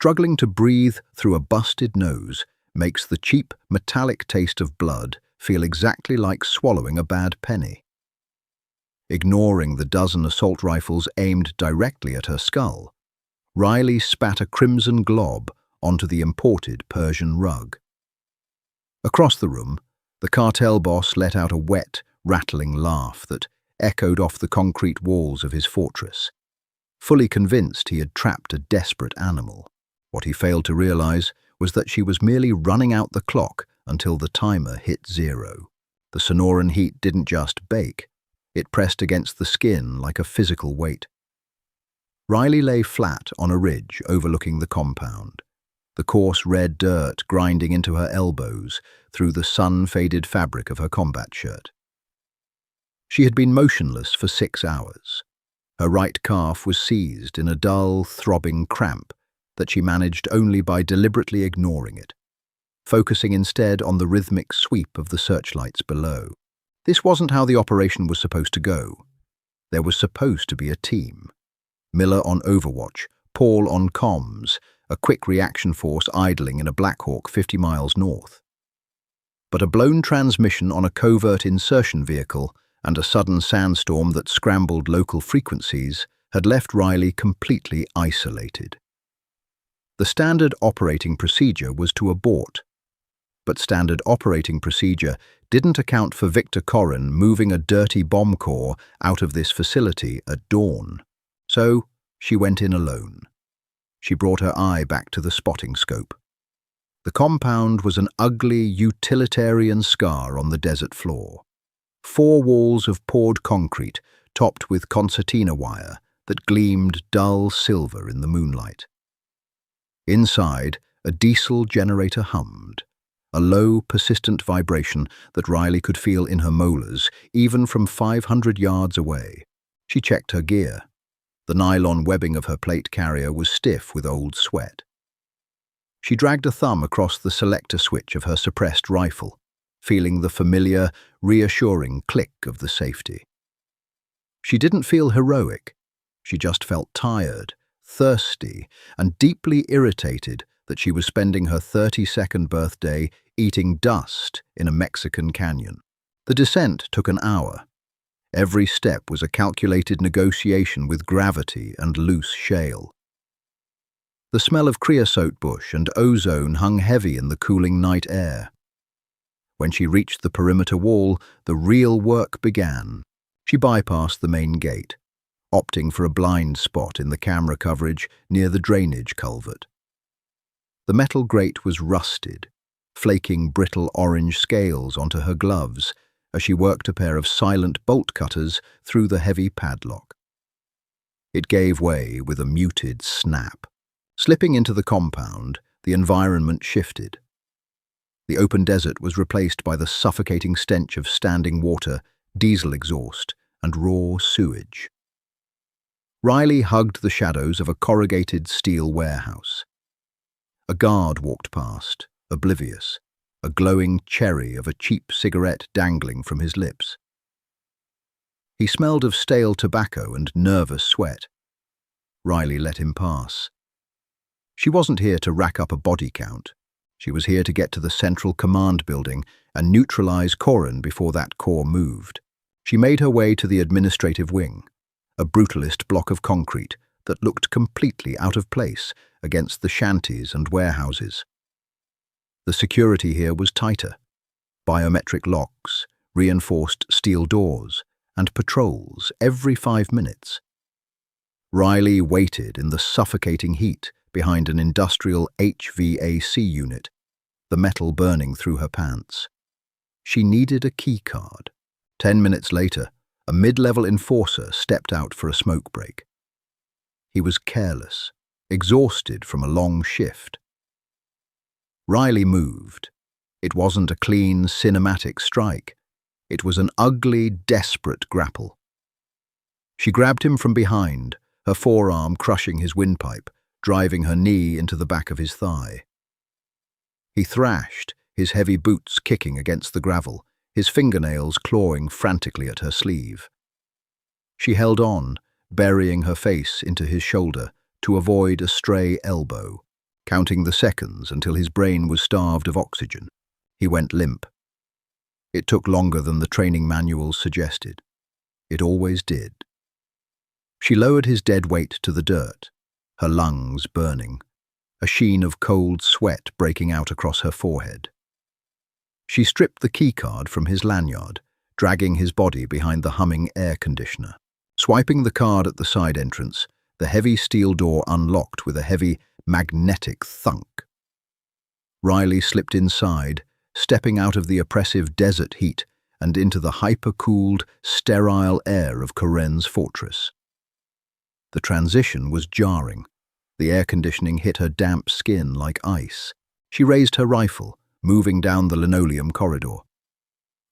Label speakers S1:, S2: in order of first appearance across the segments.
S1: Struggling to breathe through a busted nose makes the cheap, metallic taste of blood feel exactly like swallowing a bad penny. Ignoring the dozen assault rifles aimed directly at her skull, Riley spat a crimson glob onto the imported Persian rug. Across the room, the cartel boss let out a wet, rattling laugh that echoed off the concrete walls of his fortress. Fully convinced he had trapped a desperate animal, what he failed to realize was that she was merely running out the clock until the timer hit 0. The Sonoran heat didn't just bake, it pressed against the skin like a physical weight. Riley lay flat on a ridge overlooking the compound, the coarse red dirt grinding into her elbows through the sun-faded fabric of her combat shirt. She had been motionless for 6 hours. Her right calf was seized in a dull, throbbing cramp that she managed only by deliberately ignoring it, focusing instead on the rhythmic sweep of the searchlights below. This wasn't how the operation was supposed to go. There was supposed to be a team. Miller on overwatch, Paul on comms, a quick reaction force idling in a Black Hawk 50 miles north. But a blown transmission on a covert insertion vehicle and a sudden sandstorm that scrambled local frequencies had left Riley completely isolated. The standard operating procedure was to abort, but standard operating procedure didn't account for Victor Corrin moving a dirty bomb core out of this facility at dawn. So she went in alone. She brought her eye back to the spotting scope. The compound was an ugly, utilitarian scar on the desert floor. 4 walls of poured concrete topped with concertina wire that gleamed dull silver in the moonlight. Inside, a diesel generator hummed, a low, persistent vibration that Riley could feel in her molars, even from 500 yards away. She checked her gear. The nylon webbing of her plate carrier was stiff with old sweat. She dragged a thumb across the selector switch of her suppressed rifle, feeling the familiar, reassuring click of the safety. She didn't feel heroic. She just felt tired, thirsty, and deeply irritated that she was spending her 32nd birthday eating dust in a Mexican canyon. The descent took an hour. Every step was a calculated negotiation with gravity and loose shale. The smell of creosote bush and ozone hung heavy in the cooling night air. When she reached the perimeter wall, the real work began. She bypassed the main gate, opting for a blind spot in the camera coverage near the drainage culvert. The metal grate was rusted, flaking brittle orange scales onto her gloves as she worked a pair of silent bolt cutters through the heavy padlock. It gave way with a muted snap. Slipping into the compound, the environment shifted. The open desert was replaced by the suffocating stench of standing water, diesel exhaust, and raw sewage. Riley hugged the shadows of a corrugated steel warehouse. A guard walked past, oblivious, a glowing cherry of a cheap cigarette dangling from his lips. He smelled of stale tobacco and nervous sweat. Riley let him pass. She wasn't here to rack up a body count. She was here to get to the central command building and neutralize Corrin before that core moved. She made her way to the administrative wing, a brutalist block of concrete that looked completely out of place against the shanties and warehouses. The security here was tighter. Biometric locks, reinforced steel doors, and patrols every 5 minutes. Riley waited in the suffocating heat behind an industrial HVAC unit, the metal burning through her pants. She needed a key card. 10 minutes later, a mid-level enforcer stepped out for a smoke break. He was careless, exhausted from a long shift. Riley moved. It wasn't a clean, cinematic strike. It was an ugly, desperate grapple. She grabbed him from behind, her forearm crushing his windpipe, driving her knee into the back of his thigh. He thrashed, his heavy boots kicking against the gravel, his fingernails clawing frantically at her sleeve. She held on, burying her face into his shoulder to avoid a stray elbow, counting the seconds until his brain was starved of oxygen. He went limp. It took longer than the training manuals suggested. It always did. She lowered his dead weight to the dirt, her lungs burning, a sheen of cold sweat breaking out across her forehead. She stripped the keycard from his lanyard, dragging his body behind the humming air conditioner. Swiping the card at the side entrance, the heavy steel door unlocked with a heavy, magnetic thunk. Riley slipped inside, stepping out of the oppressive desert heat and into the hyper-cooled, sterile air of Koren's fortress. The transition was jarring. The air conditioning hit her damp skin like ice. She raised her rifle, moving down the linoleum corridor.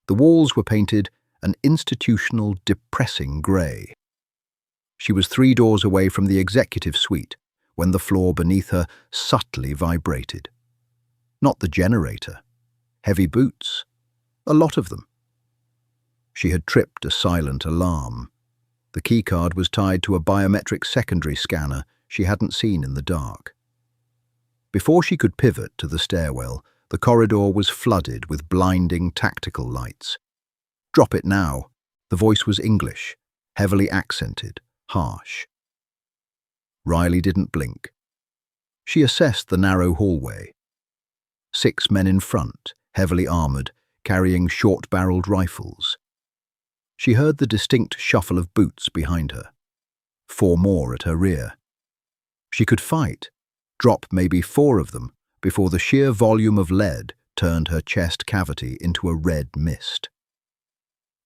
S1: The walls were painted an institutional, depressing grey. She was 3 doors away from the executive suite when the floor beneath her subtly vibrated. Not the generator. Heavy boots. A lot of them. She had tripped a silent alarm. The keycard was tied to a biometric secondary scanner she hadn't seen in the dark. Before she could pivot to the stairwell, the corridor was flooded with blinding tactical lights. "Drop it now." The voice was English, heavily accented, harsh. Riley didn't blink. She assessed the narrow hallway. 6 men in front, heavily armored, carrying short-barreled rifles. She heard the distinct shuffle of boots behind her. 4 more at her rear. She could fight, drop maybe 4 of them, before the sheer volume of lead turned her chest cavity into a red mist.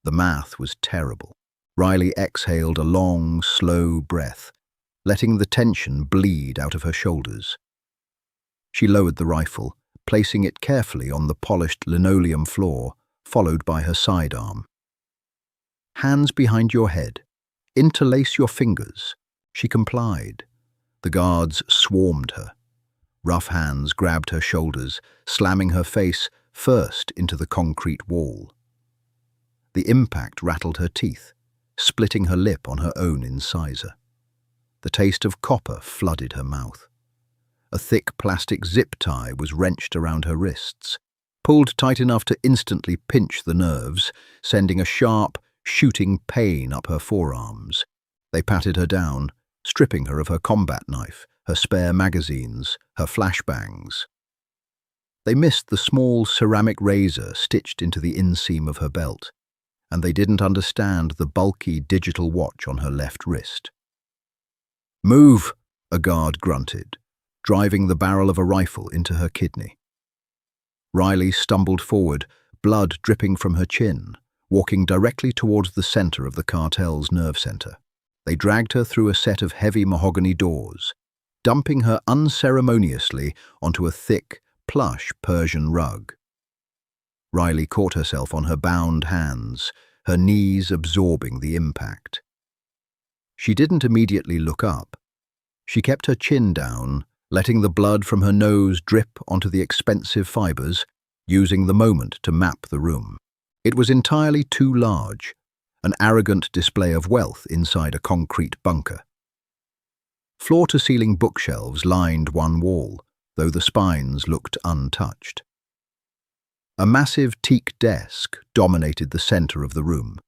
S1: The math was terrible. Riley exhaled a long, slow breath, letting the tension bleed out of her shoulders. She lowered the rifle, placing it carefully on the polished linoleum floor, followed by her sidearm. "Hands behind your head. Interlace your fingers." She complied. The guards swarmed her. Rough hands grabbed her shoulders, slamming her face first into the concrete wall. The impact rattled her teeth, splitting her lip on her own incisor. The taste of copper flooded her mouth. A thick plastic zip tie was wrenched around her wrists, pulled tight enough to instantly pinch the nerves, sending a sharp, shooting pain up her forearms. They patted her down, stripping her of her combat knife, her spare magazines, her flashbangs. They missed the small ceramic razor stitched into the inseam of her belt, and they didn't understand the bulky digital watch on her left wrist. "Move," a guard grunted, driving the barrel of a rifle into her kidney. Riley stumbled forward, blood dripping from her chin, walking directly towards the center of the cartel's nerve center. They dragged her through a set of heavy mahogany doors, dumping her unceremoniously onto a thick, plush Persian rug. Riley caught herself on her bound hands, her knees absorbing the impact. She didn't immediately look up. She kept her chin down, letting the blood from her nose drip onto the expensive fibers, using the moment to map the room. It was entirely too large, an arrogant display of wealth inside a concrete bunker. Floor-to-ceiling bookshelves lined one wall, though the spines looked untouched. A massive teak desk dominated the center of the room.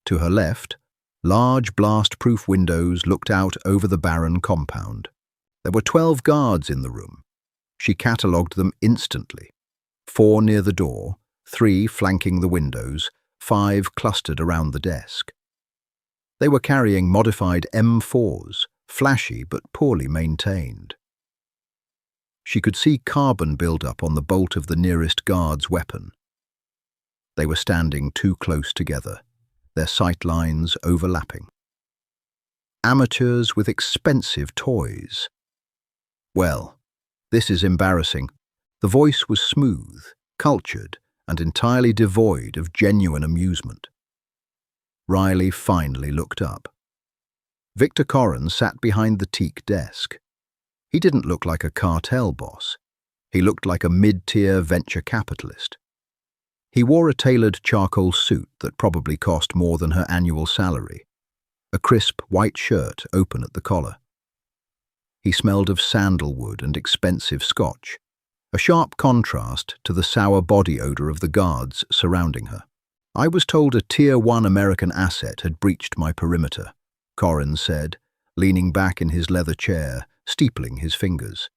S1: To her left, large blast-proof windows looked out over the barren compound. There were 12 guards in the room. She catalogued them instantly. 4 near the door, 3 flanking the windows, 5 clustered around the desk. They were carrying modified M4s, flashy but poorly maintained. She could see carbon build-up on the bolt of the nearest guard's weapon. They were standing too close together, their sight lines overlapping. Amateurs with expensive toys. "Well, this is embarrassing." The voice was smooth, cultured, and entirely devoid of genuine amusement. Riley finally looked up. Victor Koren sat behind the teak desk. He didn't look like a cartel boss. He looked like a mid-tier venture capitalist. He wore a tailored charcoal suit that probably cost more than her annual salary, a crisp white shirt open at the collar. He smelled of sandalwood and expensive scotch, a sharp contrast to the sour body odor of the guards surrounding her. "I was told a Tier 1 American asset had breached my perimeter," Corrin said, leaning back in his leather chair, steepling his fingers.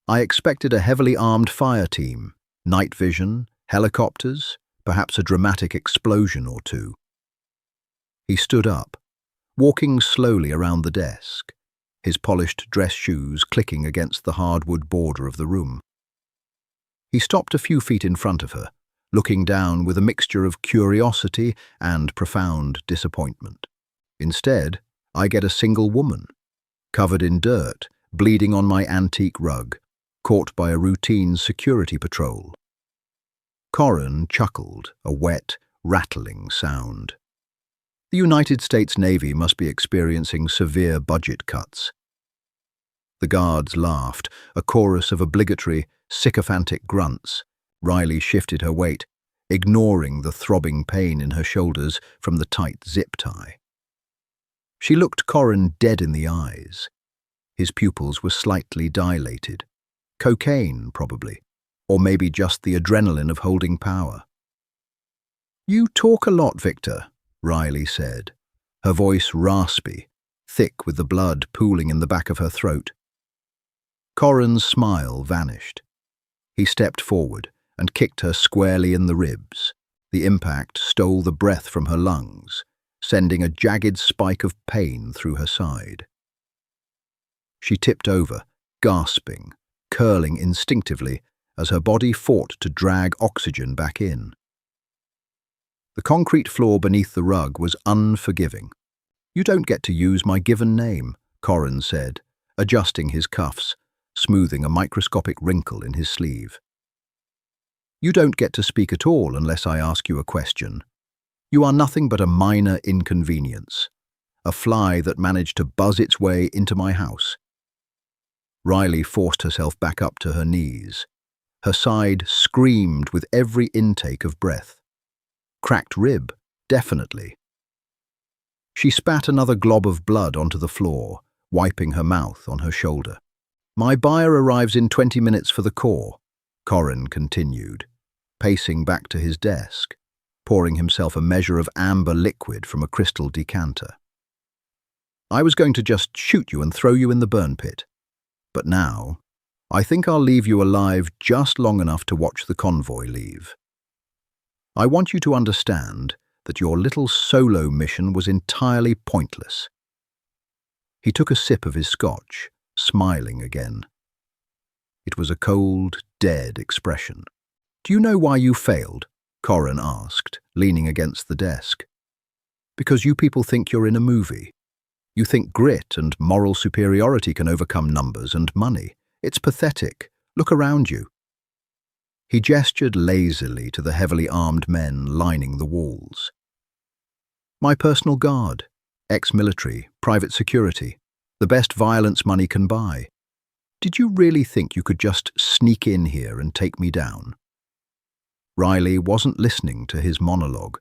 S1: "I expected a heavily armed fire team, night vision, helicopters, perhaps a dramatic explosion or two." He stood up, walking slowly around the desk, his polished dress shoes clicking against the hardwood border of the room. He stopped a few feet in front of her, looking down with a mixture of curiosity and profound disappointment. "Instead, I get a single woman, covered in dirt, bleeding on my antique rug, caught by a routine security patrol." Corrin chuckled, a wet, rattling sound. The United States Navy must be experiencing severe budget cuts. The guards laughed, a chorus of obligatory, sycophantic grunts. Riley shifted her weight, ignoring the throbbing pain in her shoulders from the tight zip tie. She looked Corrin dead in the eyes. His pupils were slightly dilated. Cocaine, probably, or maybe just the adrenaline of holding power. "You talk a lot, Victor," Riley said, her voice raspy, thick with the blood pooling in the back of her throat. Corrin's smile vanished. He stepped forward and kicked her squarely in the ribs. The impact stole the breath from her lungs, sending a jagged spike of pain through her side. She tipped over, gasping, curling instinctively as her body fought to drag oxygen back in. The concrete floor beneath the rug was unforgiving. "You don't get to use my given name," Corrin said, adjusting his cuffs, smoothing a microscopic wrinkle in his sleeve. "You don't get to speak at all unless I ask you a question. You are nothing but a minor inconvenience, a fly that managed to buzz its way into my house." Riley forced herself back up to her knees. Her side screamed with every intake of breath. Cracked rib, definitely. She spat another glob of blood onto the floor, wiping her mouth on her shoulder. "My buyer arrives in 20 minutes for the core," Corrin continued, pacing back to his desk, pouring himself a measure of amber liquid from a crystal decanter. "I was going to just shoot you and throw you in the burn pit. But now, I think I'll leave you alive just long enough to watch the convoy leave. I want you to understand that your little solo mission was entirely pointless." He took a sip of his scotch, smiling again. It was a cold, dead expression. "Do you know why you failed?" Corrin asked, leaning against the desk. "Because you people think you're in a movie. You think grit and moral superiority can overcome numbers and money. It's pathetic. Look around you." He gestured lazily to the heavily armed men lining the walls. "My personal guard, ex-military, private security, the best violence money can buy. Did you really think you could just sneak in here and take me down?" Riley wasn't listening to his monologue.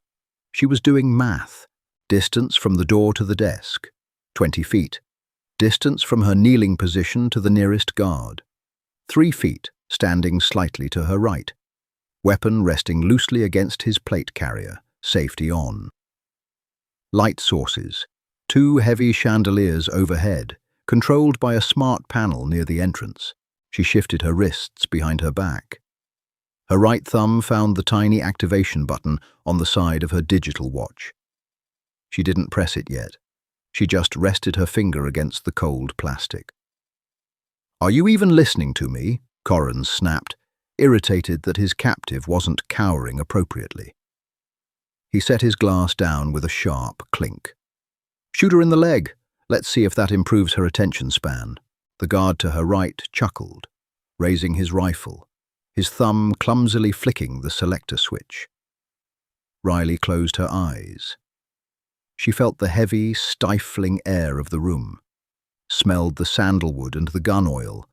S1: She was doing math. Distance from the door to the desk, 20 feet. Distance from her kneeling position to the nearest guard, 3 feet, standing slightly to her right. Weapon resting loosely against his plate carrier, safety on. Light sources, 2 heavy chandeliers overhead, controlled by a smart panel near the entrance. She shifted her wrists behind her back. Her right thumb found the tiny activation button on the side of her digital watch. She didn't press it yet. She just rested her finger against the cold plastic. "Are you even listening to me?" Corrin snapped, irritated that his captive wasn't cowering appropriately. He set his glass down with a sharp clink. "Shoot her in the leg. Let's see if that improves her attention span." The guard to her right chuckled, raising his rifle, his thumb clumsily flicking the selector switch. Riley closed her eyes. She felt the heavy, stifling air of the room, smelled the sandalwood and the gun oil,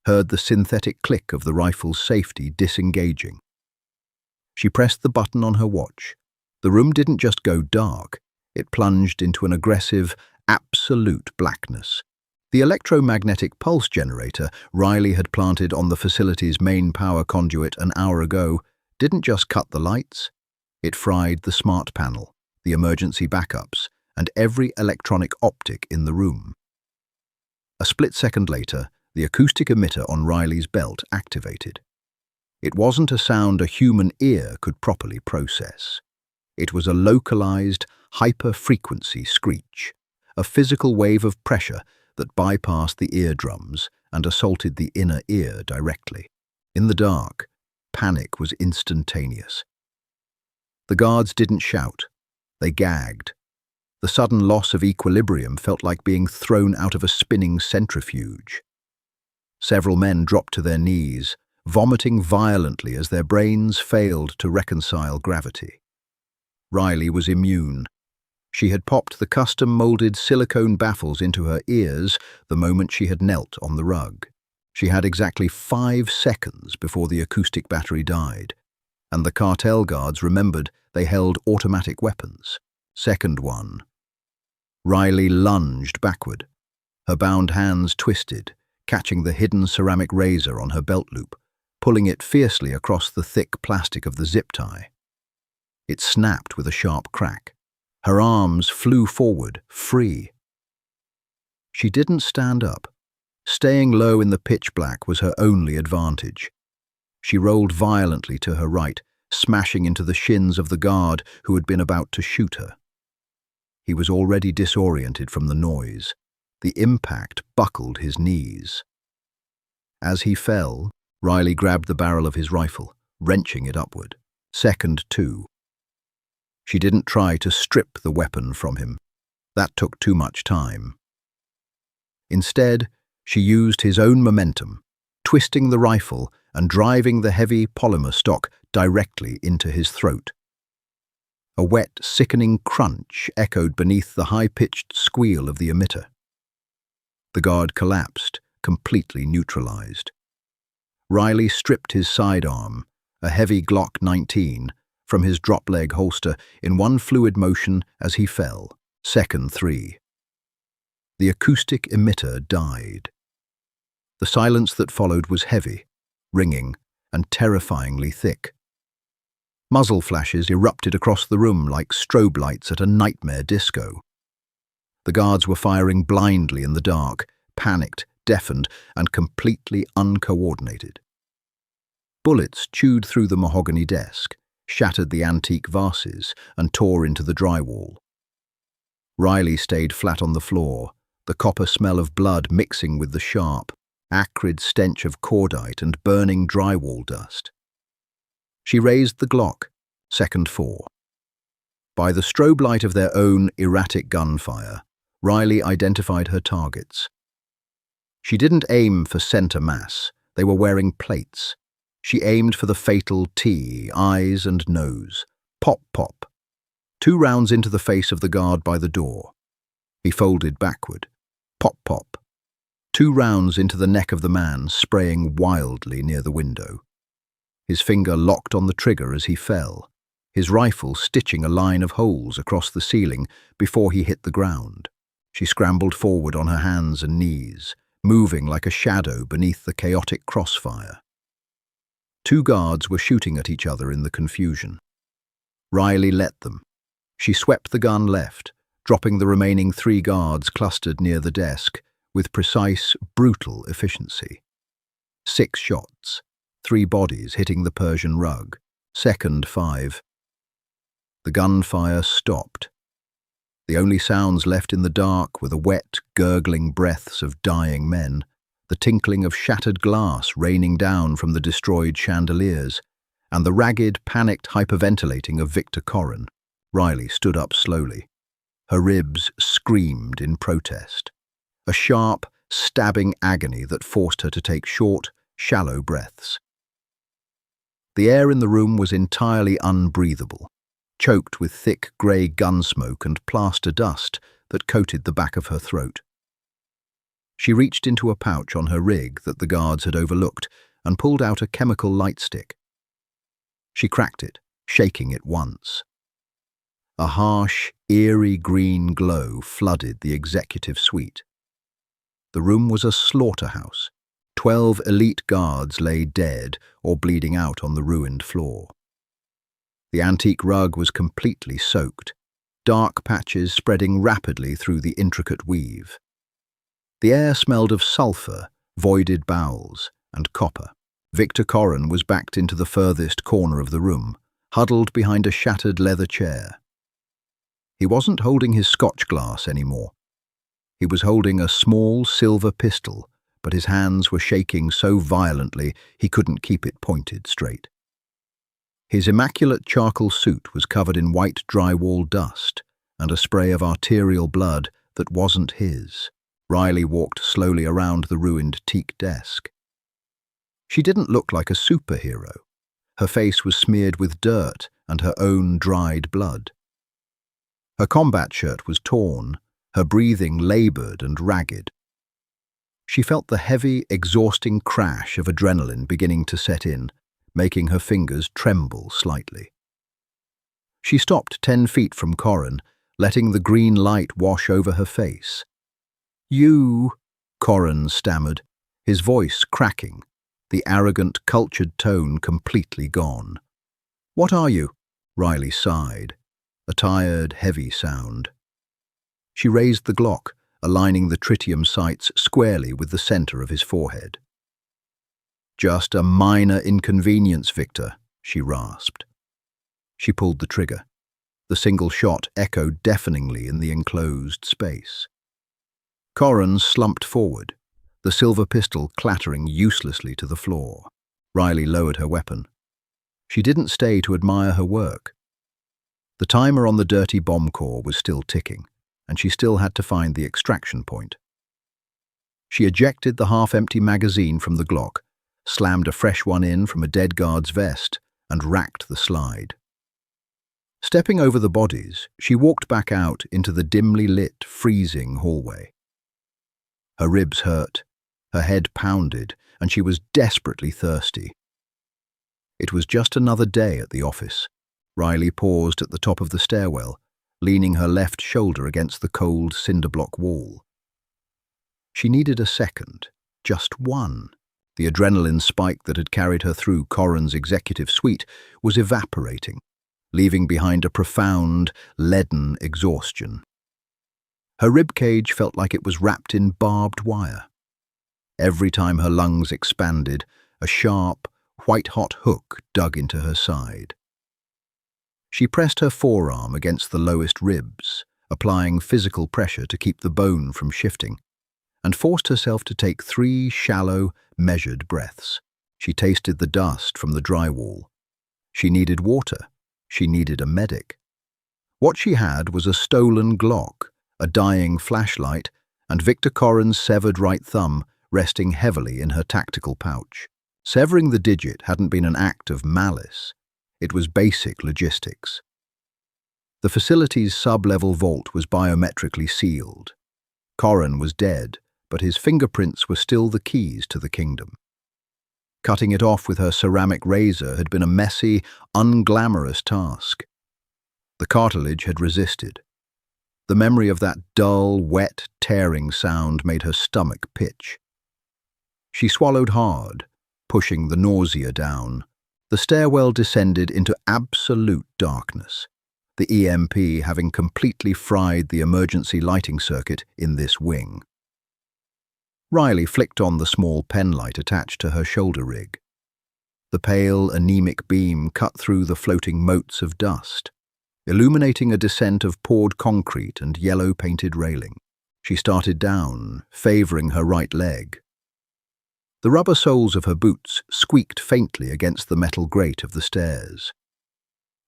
S1: heard the synthetic click of the rifle's safety disengaging. She pressed the button on her watch. The room didn't just go dark, it plunged into an aggressive, absolute blackness. The electromagnetic pulse generator Riley had planted on the facility's main power conduit an hour ago didn't just cut the lights, it fried the smart panel, the emergency backups, and every electronic optic in the room. A split second later, the acoustic emitter on Riley's belt activated. It wasn't a sound a human ear could properly process. It was a localized, hyper-frequency screech, a physical wave of pressure that bypassed the eardrums and assaulted the inner ear directly. In the dark, panic was instantaneous. The guards didn't shout. They gagged. The sudden loss of equilibrium felt like being thrown out of a spinning centrifuge. Several men dropped to their knees, vomiting violently as their brains failed to reconcile gravity. Riley was immune. She had popped the custom-molded silicone baffles into her ears the moment she had knelt on the rug. She had exactly 5 seconds before the acoustic battery died, and the cartel guards remembered they held automatic weapons. Second one. Riley lunged backward. Her bound hands twisted, catching the hidden ceramic razor on her belt loop, pulling it fiercely across the thick plastic of the zip tie. It snapped with a sharp crack. Her arms flew forward, free. She didn't stand up. Staying low in the pitch black was her only advantage. She rolled violently to her right, smashing into the shins of the guard who had been about to shoot her. He was already disoriented from the noise. The impact buckled his knees. As he fell, Riley grabbed the barrel of his rifle, wrenching it upward. Second two. She didn't try to strip the weapon from him. That took too much time. Instead, she used his own momentum, twisting the rifle and driving the heavy polymer stock directly into his throat. A wet, sickening crunch echoed beneath the high-pitched squeal of the emitter. The guard collapsed, completely neutralized. Riley stripped his sidearm, a heavy Glock 19, from his drop-leg holster in one fluid motion as he fell. Second three. The acoustic emitter died. The silence that followed was heavy, ringing, and terrifyingly thick. Muzzle flashes erupted across the room like strobe lights at a nightmare disco. The guards were firing blindly in the dark, panicked, deafened, and completely uncoordinated. Bullets chewed through the mahogany desk, shattered the antique vases, and tore into the drywall. Riley stayed flat on the floor, the copper smell of blood mixing with the sharp, acrid stench of cordite and burning drywall dust. She raised the Glock, second four. By the strobe light of their own erratic gunfire, Riley identified her targets. She didn't aim for center mass. They were wearing plates. She aimed for the fatal T, eyes and nose. Pop, pop. 2 rounds into the face of the guard by the door. He folded backward. Pop, pop. 2 rounds into the neck of the man, spraying wildly near the window. His finger locked on the trigger as he fell, his rifle stitching a line of holes across the ceiling before he hit the ground. She scrambled forward on her hands and knees, moving like a shadow beneath the chaotic crossfire. 2 guards were shooting at each other in the confusion. Riley let them. She swept the gun left, dropping the remaining 3 guards clustered near the desk with precise, brutal efficiency. 6 shots, 3 bodies hitting the Persian rug. Second 5. The gunfire stopped. The only sounds left in the dark were the wet, gurgling breaths of dying men, the tinkling of shattered glass raining down from the destroyed chandeliers, and the ragged, panicked hyperventilating of Victor Corrin. Riley stood up slowly. Her ribs screamed in protest. A sharp, stabbing agony that forced her to take short, shallow breaths. The air in the room was entirely unbreathable, choked with thick grey gun smoke and plaster dust that coated the back of her throat. She reached into a pouch on her rig that the guards had overlooked and pulled out a chemical light stick. She cracked it, shaking it once. A harsh, eerie green glow flooded the executive suite. The room was a slaughterhouse. 12 elite guards lay dead or bleeding out on the ruined floor. The antique rug was completely soaked, dark patches spreading rapidly through the intricate weave. The air smelled of sulphur, voided bowels, and copper. Victor Corrin was backed into the furthest corner of the room, huddled behind a shattered leather chair. He wasn't holding his scotch glass anymore. He was holding a small silver pistol, but his hands were shaking so violently he couldn't keep it pointed straight. His immaculate charcoal suit was covered in white drywall dust and a spray of arterial blood that wasn't his. Riley walked slowly around the ruined teak desk. She didn't look like a superhero. Her face was smeared with dirt and her own dried blood. Her combat shirt was torn, her breathing labored and ragged. She felt the heavy, exhausting crash of adrenaline beginning to set in, making her fingers tremble slightly. She stopped 10 feet from Corrin, letting the green light wash over her face. "You," Corrin stammered, his voice cracking, the arrogant, cultured tone completely gone. "What are you?" Riley sighed, a tired, heavy sound. She raised the Glock, aligning the tritium sights squarely with the center of his forehead. "Just a minor inconvenience, Victor," she rasped. She pulled the trigger. The single shot echoed deafeningly in the enclosed space. Corrin slumped forward, the silver pistol clattering uselessly to the floor. Riley lowered her weapon. She didn't stay to admire her work. The timer on the dirty bomb core was still ticking, and she still had to find the extraction point. She ejected the half-empty magazine from the Glock, slammed a fresh one in from a dead guard's vest, and racked the slide. Stepping over the bodies, she walked back out into the dimly lit, freezing hallway. Her ribs hurt, her head pounded, and she was desperately thirsty. It was just another day at the office. Riley paused at the top of the stairwell, leaning her left shoulder against the cold cinder-block wall. She needed a second, just one. The adrenaline spike that had carried her through Corrin's executive suite was evaporating, leaving behind a profound, leaden exhaustion. Her ribcage felt like it was wrapped in barbed wire. Every time her lungs expanded, a sharp, white-hot hook dug into her side. She pressed her forearm against the lowest ribs, applying physical pressure to keep the bone from shifting, and forced herself to take 3 shallow, measured breaths. She tasted the dust from the drywall. She needed water. She needed a medic. What she had was a stolen Glock, a dying flashlight, and Victor Corrin's severed right thumb resting heavily in her tactical pouch. Severing the digit hadn't been an act of malice. It was basic logistics. The facility's sub-level vault was biometrically sealed. Corrin was dead, but his fingerprints were still the keys to the kingdom. Cutting it off with her ceramic razor had been a messy, unglamorous task. The cartilage had resisted. The memory of that dull, wet, tearing sound made her stomach pitch. She swallowed hard, pushing the nausea down. The stairwell descended into absolute darkness, the EMP having completely fried the emergency lighting circuit in this wing. Riley flicked on the small pen light attached to her shoulder rig. The pale, anemic beam cut through the floating motes of dust, illuminating a descent of poured concrete and yellow-painted railing. She started down, favoring her right leg. The rubber soles of her boots squeaked faintly against the metal grate of the stairs.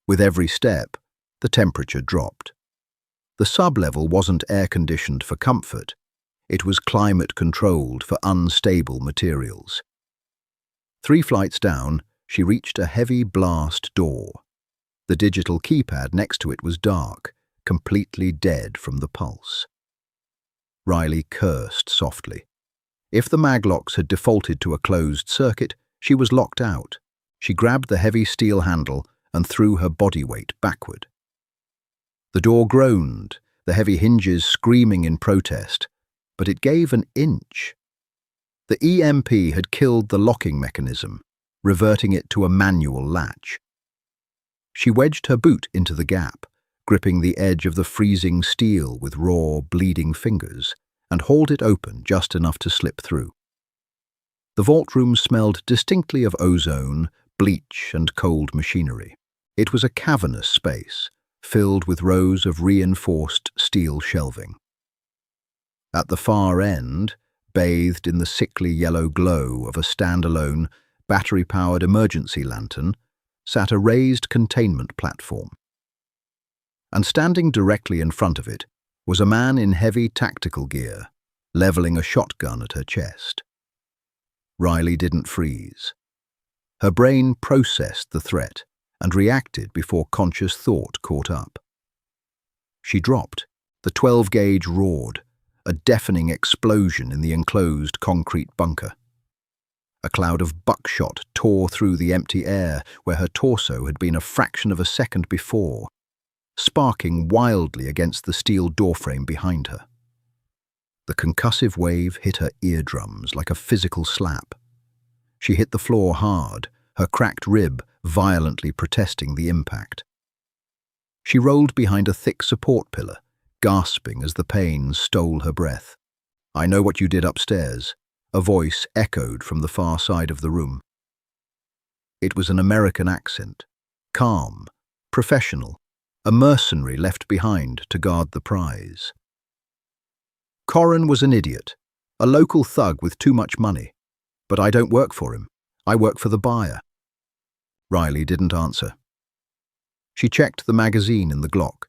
S1: With every step, the temperature dropped. The sub-level wasn't air-conditioned for comfort. It was climate-controlled for unstable materials. 3 flights down, she reached a heavy blast door. The digital keypad next to it was dark, completely dead from the pulse. Riley cursed softly. If the maglocks had defaulted to a closed circuit, she was locked out. She grabbed the heavy steel handle and threw her body weight backward. The door groaned, the heavy hinges screaming in protest, but it gave an inch. The EMP had killed the locking mechanism, reverting it to a manual latch. She wedged her boot into the gap, gripping the edge of the freezing steel with raw, bleeding fingers, and hauled it open just enough to slip through. The vault room smelled distinctly of ozone, bleach, and cold machinery. It was a cavernous space, filled with rows of reinforced steel shelving. At the far end, bathed in the sickly yellow glow of a standalone, battery-powered emergency lantern, sat a raised containment platform. And standing directly in front of it was a man in heavy tactical gear, leveling a shotgun at her chest. Riley didn't freeze. Her brain processed the threat and reacted before conscious thought caught up. She dropped. The 12-gauge roared, a deafening explosion in the enclosed concrete bunker. A cloud of buckshot tore through the empty air where her torso had been a fraction of a second before, sparking wildly against the steel doorframe behind her. The concussive wave hit her eardrums like a physical slap. She hit the floor hard, her cracked rib violently protesting the impact. She rolled behind a thick support pillar, gasping as the pain stole her breath. "I know what you did upstairs," a voice echoed from the far side of the room. It was an American accent, calm, professional, a mercenary left behind to guard the prize. "Corrin was an idiot, a local thug with too much money. But I don't work for him. I work for the buyer." Riley didn't answer. She checked the magazine in the Glock.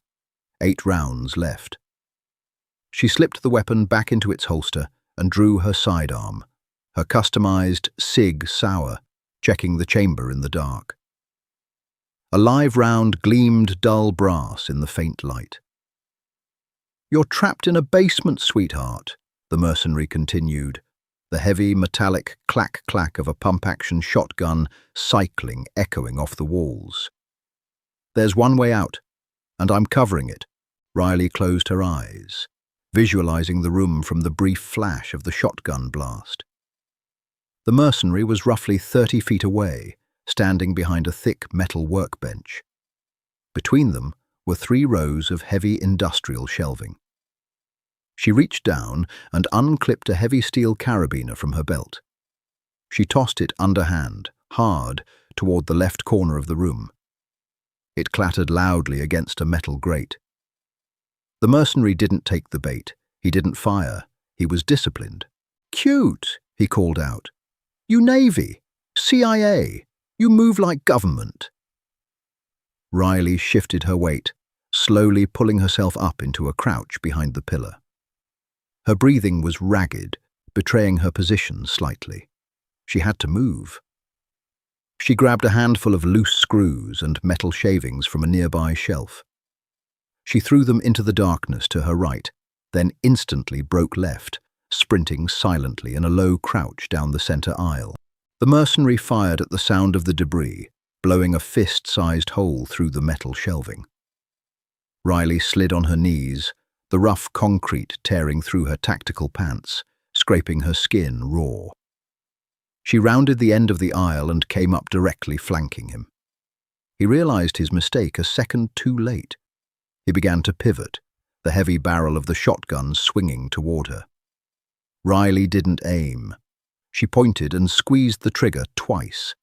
S1: 8 rounds left. She slipped the weapon back into its holster and drew her sidearm, her customized SIG Sauer, checking the chamber in the dark. A live round gleamed dull brass in the faint light. "You're trapped in a basement, sweetheart," the mercenary continued, the heavy metallic clack-clack of a pump-action shotgun cycling echoing off the walls. "There's one way out, and I'm covering it." Riley closed her eyes, visualizing the room from the brief flash of the shotgun blast. The mercenary was roughly 30 feet away, standing behind a thick metal workbench. Between them were 3 rows of heavy industrial shelving. She reached down and unclipped a heavy steel carabiner from her belt. She tossed it underhand, hard, toward the left corner of the room. It clattered loudly against a metal grate. The mercenary didn't take the bait. He didn't fire. He was disciplined. "Cute," he called out. "You Navy, CIA, you move like government." Riley shifted her weight, slowly pulling herself up into a crouch behind the pillar. Her breathing was ragged, betraying her position slightly. She had to move. She grabbed a handful of loose screws and metal shavings from a nearby shelf. She threw them into the darkness to her right, then instantly broke left, sprinting silently in a low crouch down the center aisle. The mercenary fired at the sound of the debris, blowing a fist-sized hole through the metal shelving. Riley slid on her knees, the rough concrete tearing through her tactical pants, scraping her skin raw. She rounded the end of the aisle and came up directly flanking him. He realized his mistake a second too late. He began to pivot, the heavy barrel of the shotgun swinging toward her. Riley didn't aim. She pointed and squeezed the trigger twice.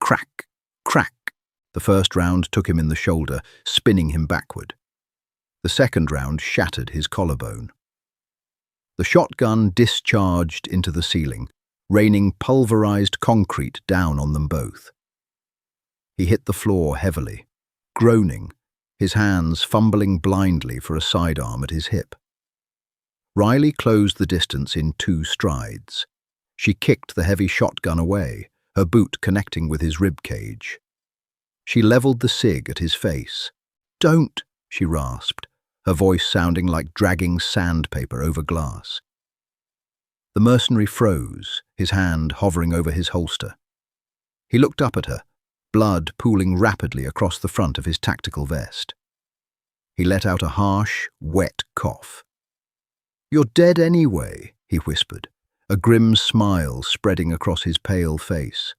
S1: Crack, crack. The first round took him in the shoulder, spinning him backward. The second round shattered his collarbone. The shotgun discharged into the ceiling, raining pulverized concrete down on them both. He hit the floor heavily, groaning, his hands fumbling blindly for a sidearm at his hip. Riley closed the distance in 2 strides. She kicked the heavy shotgun away, her boot connecting with his rib cage. She leveled the SIG at his face. "Don't," she rasped, her voice sounding like dragging sandpaper over glass. The mercenary froze, his hand hovering over his holster. He looked up at her, blood pooling rapidly across the front of his tactical vest. He let out a harsh, wet cough. "You're dead anyway," he whispered, a grim smile spreading across his pale face.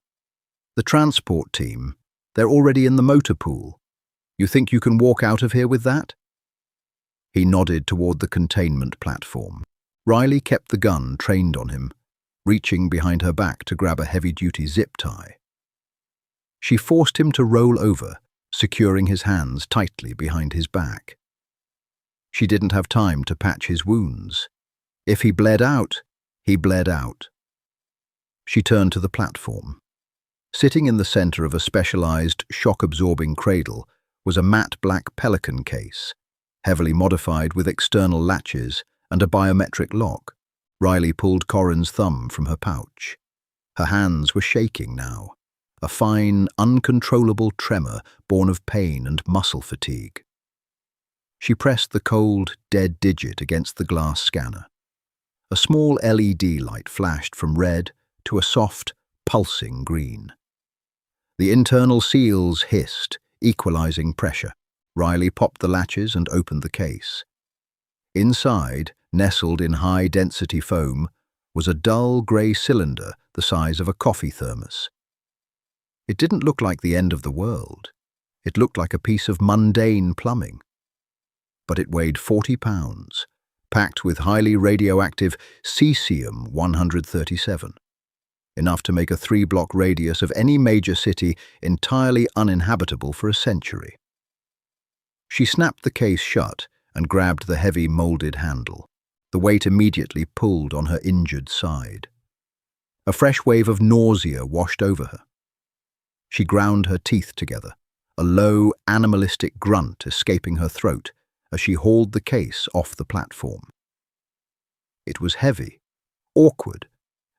S1: "The transport team, they're already in the motor pool. You think you can walk out of here with that?" He nodded toward the containment platform. Riley kept the gun trained on him, reaching behind her back to grab a heavy-duty zip tie. She forced him to roll over, securing his hands tightly behind his back. She didn't have time to patch his wounds. If he bled out, he bled out. She turned to the platform. Sitting in the center of a specialized, shock-absorbing cradle was a matte black Pelican case, heavily modified with external latches and a biometric lock. Riley pulled Corin's thumb from her pouch. Her hands were shaking now, a fine, uncontrollable tremor born of pain and muscle fatigue. She pressed the cold, dead digit against the glass scanner. A small LED light flashed from red to a soft, pulsing green. The internal seals hissed, equalizing pressure. Riley popped the latches and opened the case. Inside, nestled in high-density foam, was a dull grey cylinder the size of a coffee thermos. It didn't look like the end of the world. It looked like a piece of mundane plumbing. But it weighed 40 pounds, packed with highly radioactive cesium-137, enough to make a 3-block radius of any major city entirely uninhabitable for a century. She snapped the case shut and grabbed the heavy molded handle. The weight immediately pulled on her injured side. A fresh wave of nausea washed over her. She ground her teeth together, a low, animalistic grunt escaping her throat as she hauled the case off the platform. It was heavy, awkward,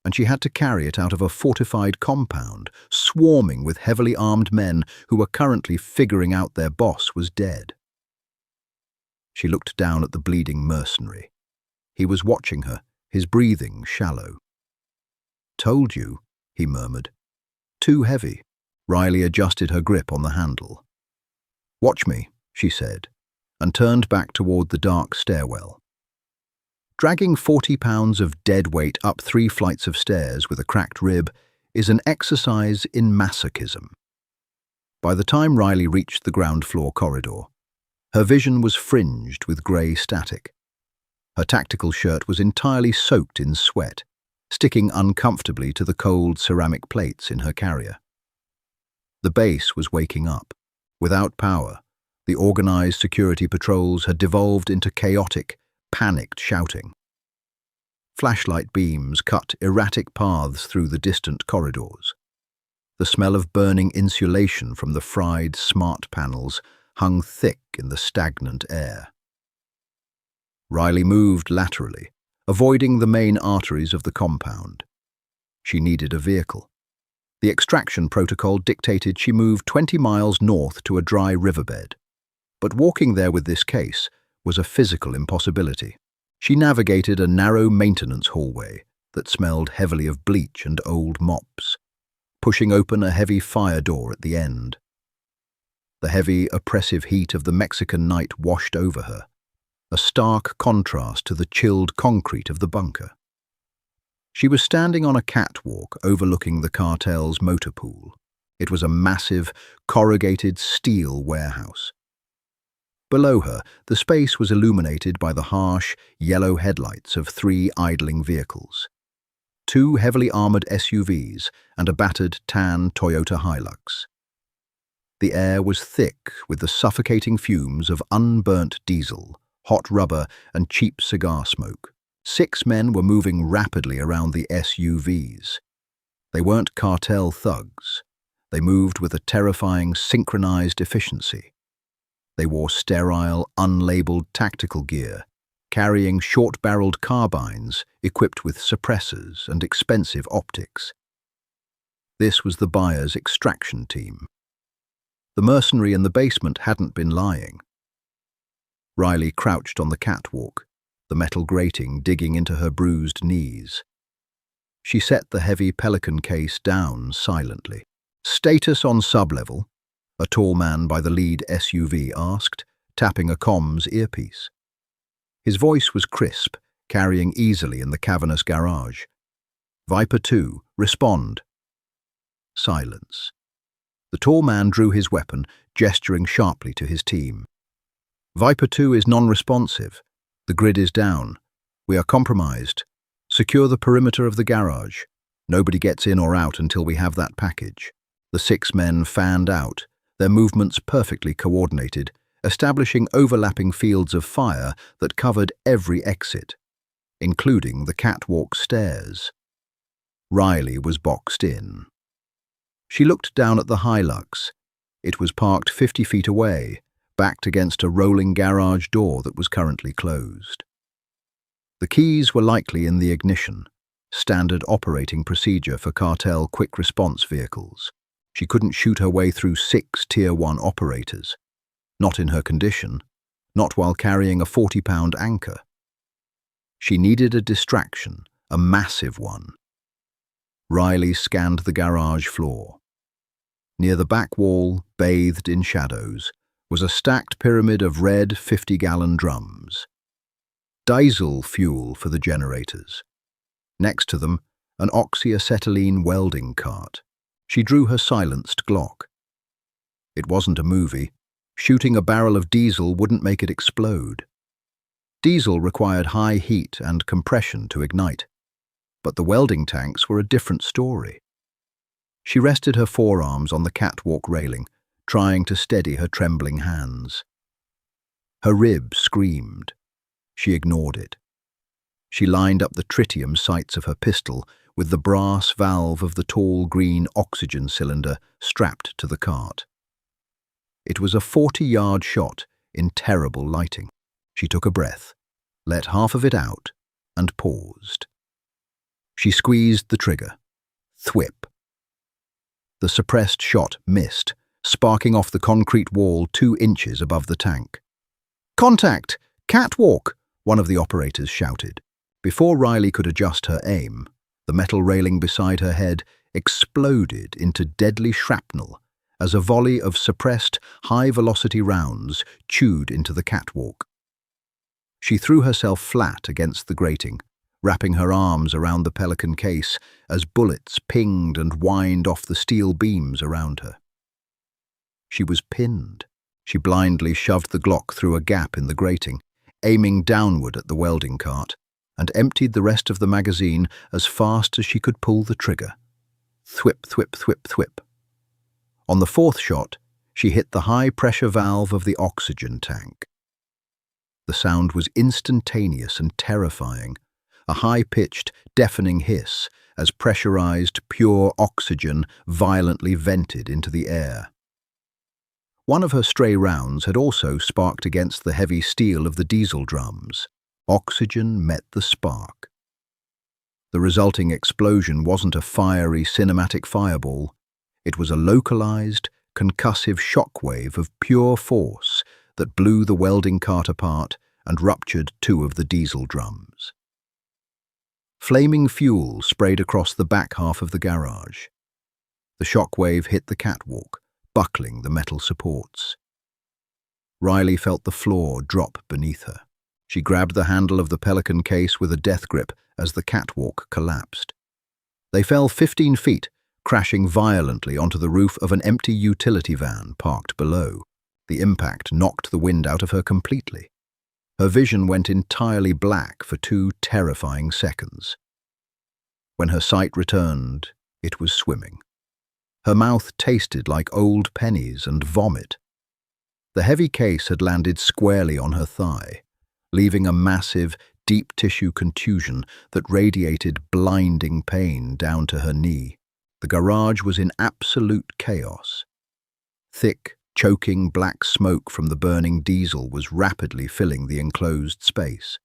S1: and she had to carry it out of a fortified compound, swarming with heavily armed men who were currently figuring out their boss was dead. She looked down at the bleeding mercenary. He was watching her, his breathing shallow. "Told you," he murmured. "Too heavy." Riley adjusted her grip on the handle. "Watch me," she said, and turned back toward the dark stairwell. Dragging 40 pounds of dead weight up 3 flights of stairs with a cracked rib is an exercise in masochism. By the time Riley reached the ground floor corridor, her vision was fringed with grey static. Her tactical shirt was entirely soaked in sweat, sticking uncomfortably to the cold ceramic plates in her carrier. The base was waking up. Without power, the organized security patrols had devolved into chaotic, panicked shouting. Flashlight beams cut erratic paths through the distant corridors. The smell of burning insulation from the fried smart panels hung thick in the stagnant air. Riley moved laterally, avoiding the main arteries of the compound. She needed a vehicle. The extraction protocol dictated she move 20 miles north to a dry riverbed. But walking there with this case was a physical impossibility. She navigated a narrow maintenance hallway that smelled heavily of bleach and old mops, pushing open a heavy fire door at the end. The heavy, oppressive heat of the Mexican night washed over her, a stark contrast to the chilled concrete of the bunker. She was standing on a catwalk overlooking the Cartel's motor pool. It was a massive, corrugated steel warehouse. Below her, the space was illuminated by the harsh, yellow headlights of 3 idling vehicles. 2 heavily armored SUVs and a battered tan Toyota Hilux. The air was thick with the suffocating fumes of unburnt diesel, hot rubber, and cheap cigar smoke. 6 men were moving rapidly around the SUVs. They weren't cartel thugs. They moved with a terrifying, synchronized efficiency. They wore sterile, unlabeled tactical gear, carrying short-barreled carbines equipped with suppressors and expensive optics. This was the buyer's extraction team. The mercenary in the basement hadn't been lying. Riley crouched on the catwalk, the metal grating digging into her bruised knees. She set the heavy Pelican case down silently. "Status on sublevel?" a tall man by the lead SUV asked, tapping a comms earpiece. His voice was crisp, carrying easily in the cavernous garage. Viper 2, respond. Silence. The tall man drew his weapon, gesturing sharply to his team. Viper 2 is non-responsive. The grid is down. We are compromised. Secure the perimeter of the garage. Nobody gets in or out until we have that package. The 6 men fanned out, their movements perfectly coordinated, establishing overlapping fields of fire that covered every exit, including the catwalk stairs. Riley was boxed in. She looked down at the Hilux. It was parked 50 feet away, backed against a rolling garage door that was currently closed. The keys were likely in the ignition, standard operating procedure for Cartel quick response vehicles. She couldn't shoot her way through 6 Tier 1 operators. Not in her condition, not while carrying a 40-pound anchor. She needed a distraction, a massive one. Riley scanned the garage floor. Near the back wall, bathed in shadows, was a stacked pyramid of red 50-gallon drums. Diesel fuel for the generators. Next to them, an oxyacetylene welding cart. She drew her silenced Glock. It wasn't a movie. Shooting a barrel of diesel wouldn't make it explode. Diesel required high heat and compression to ignite, but the welding tanks were a different story. She rested her forearms on the catwalk railing, trying to steady her trembling hands. Her rib screamed. She ignored it. She lined up the tritium sights of her pistol with the brass valve of the tall green oxygen cylinder strapped to the cart. It was a 40-yard shot in terrible lighting. She took a breath, let half of it out, and paused. She squeezed the trigger. Thwip. The suppressed shot missed, sparking off the concrete wall 2 inches above the tank. "Contact! Catwalk!" one of the operators shouted. Before Riley could adjust her aim, the metal railing beside her head exploded into deadly shrapnel as a volley of suppressed, high-velocity rounds chewed into the catwalk. She threw herself flat against the grating, wrapping her arms around the Pelican case as bullets pinged and whined off the steel beams around her. She was pinned. She blindly shoved the Glock through a gap in the grating, aiming downward at the welding cart, and emptied the rest of the magazine as fast as she could pull the trigger. Thwip, thwip, thwip, thwip. On the 4th shot, she hit the high-pressure valve of the oxygen tank. The sound was instantaneous and terrifying, a high-pitched, deafening hiss as pressurized, pure oxygen violently vented into the air. One of her stray rounds had also sparked against the heavy steel of the diesel drums. Oxygen met the spark. The resulting explosion wasn't a fiery cinematic fireball. It was a localized, concussive shockwave of pure force that blew the welding cart apart and ruptured 2 of the diesel drums. Flaming fuel sprayed across the back half of the garage. The shockwave hit the catwalk, buckling the metal supports. Riley felt the floor drop beneath her. She grabbed the handle of the Pelican case with a death grip as the catwalk collapsed. They fell 15 feet, crashing violently onto the roof of an empty utility van parked below. The impact knocked the wind out of her completely. Her vision went entirely black for 2 terrifying seconds. When her sight returned, it was swimming. Her mouth tasted like old pennies and vomit. The heavy case had landed squarely on her thigh, leaving a massive, deep-tissue contusion that radiated blinding pain down to her knee. The garage was in absolute chaos. Thick, choking black smoke from the burning diesel was rapidly filling the enclosed space.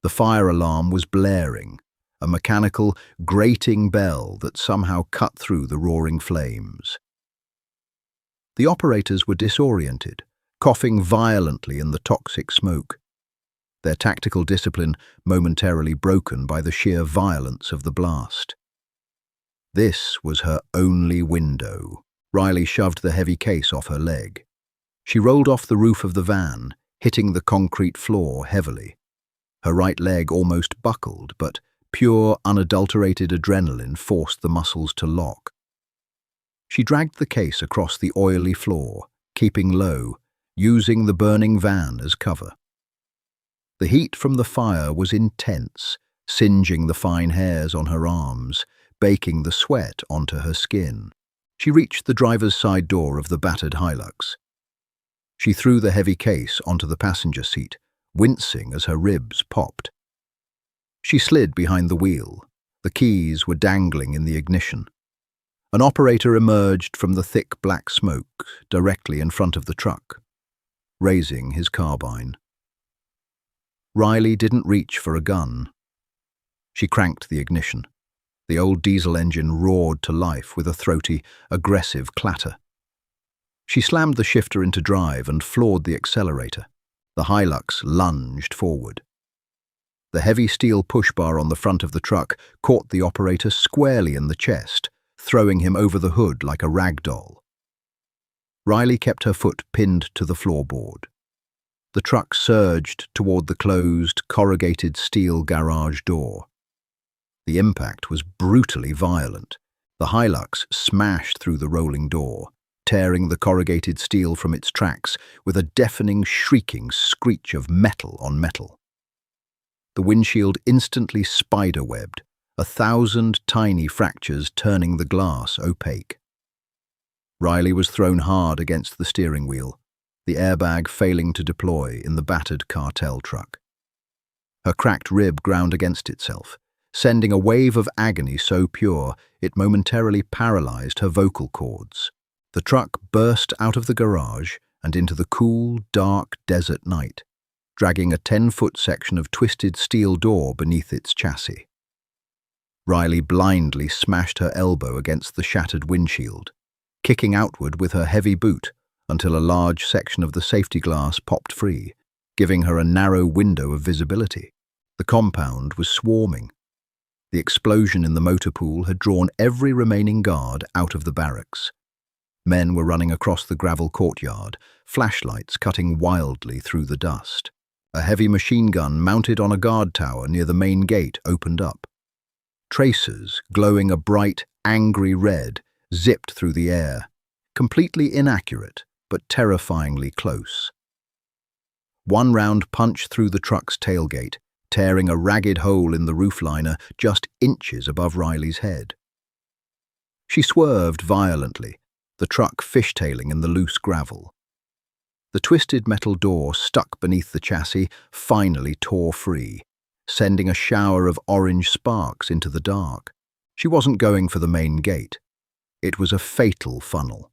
S1: The fire alarm was blaring, a mechanical, grating bell that somehow cut through the roaring flames. The operators were disoriented, coughing violently in the toxic smoke, their tactical discipline momentarily broken by the sheer violence of the blast. This was her only window. Riley shoved the heavy case off her leg. She rolled off the roof of the van, hitting the concrete floor heavily. Her right leg almost buckled, but pure, unadulterated adrenaline forced the muscles to lock. She dragged the case across the oily floor, keeping low, using the burning van as cover. The heat from the fire was intense, singeing the fine hairs on her arms, baking the sweat onto her skin. She reached the driver's side door of the battered Hilux. She threw the heavy case onto the passenger seat, wincing as her ribs popped. She slid behind the wheel. The keys were dangling in the ignition. An operator emerged from the thick black smoke directly in front of the truck, raising his carbine. Riley didn't reach for a gun. She cranked the ignition. The old diesel engine roared to life with a throaty, aggressive clatter. She slammed the shifter into drive and floored the accelerator. The Hilux lunged forward. The heavy steel push bar on the front of the truck caught the operator squarely in the chest, throwing him over the hood like a rag doll. Riley kept her foot pinned to the floorboard. The truck surged toward the closed, corrugated steel garage door. The impact was brutally violent. The Hilux smashed through the rolling door, tearing the corrugated steel from its tracks with a deafening, shrieking screech of metal on metal. The windshield instantly spiderwebbed, 1,000 tiny fractures turning the glass opaque. Riley was thrown hard against the steering wheel, the airbag failing to deploy in the battered Cartel truck. Her cracked rib ground against itself, sending a wave of agony so pure it momentarily paralyzed her vocal cords. The truck burst out of the garage and into the cool, dark desert night, dragging a 10-foot section of twisted steel door beneath its chassis. Riley blindly smashed her elbow against the shattered windshield, kicking outward with her heavy boot until a large section of the safety glass popped free, giving her a narrow window of visibility. The compound was swarming. The explosion in the motor pool had drawn every remaining guard out of the barracks. Men were running across the gravel courtyard, flashlights cutting wildly through the dust. A heavy machine gun mounted on a guard tower near the main gate opened up. Tracers, glowing a bright, angry red, zipped through the air, completely inaccurate but terrifyingly close. One round punched through the truck's tailgate, tearing a ragged hole in the roofliner just inches above Riley's head. She swerved violently, the truck fishtailing in the loose gravel. The twisted metal door stuck beneath the chassis finally tore free, sending a shower of orange sparks into the dark. She wasn't going for the main gate. It was a fatal funnel,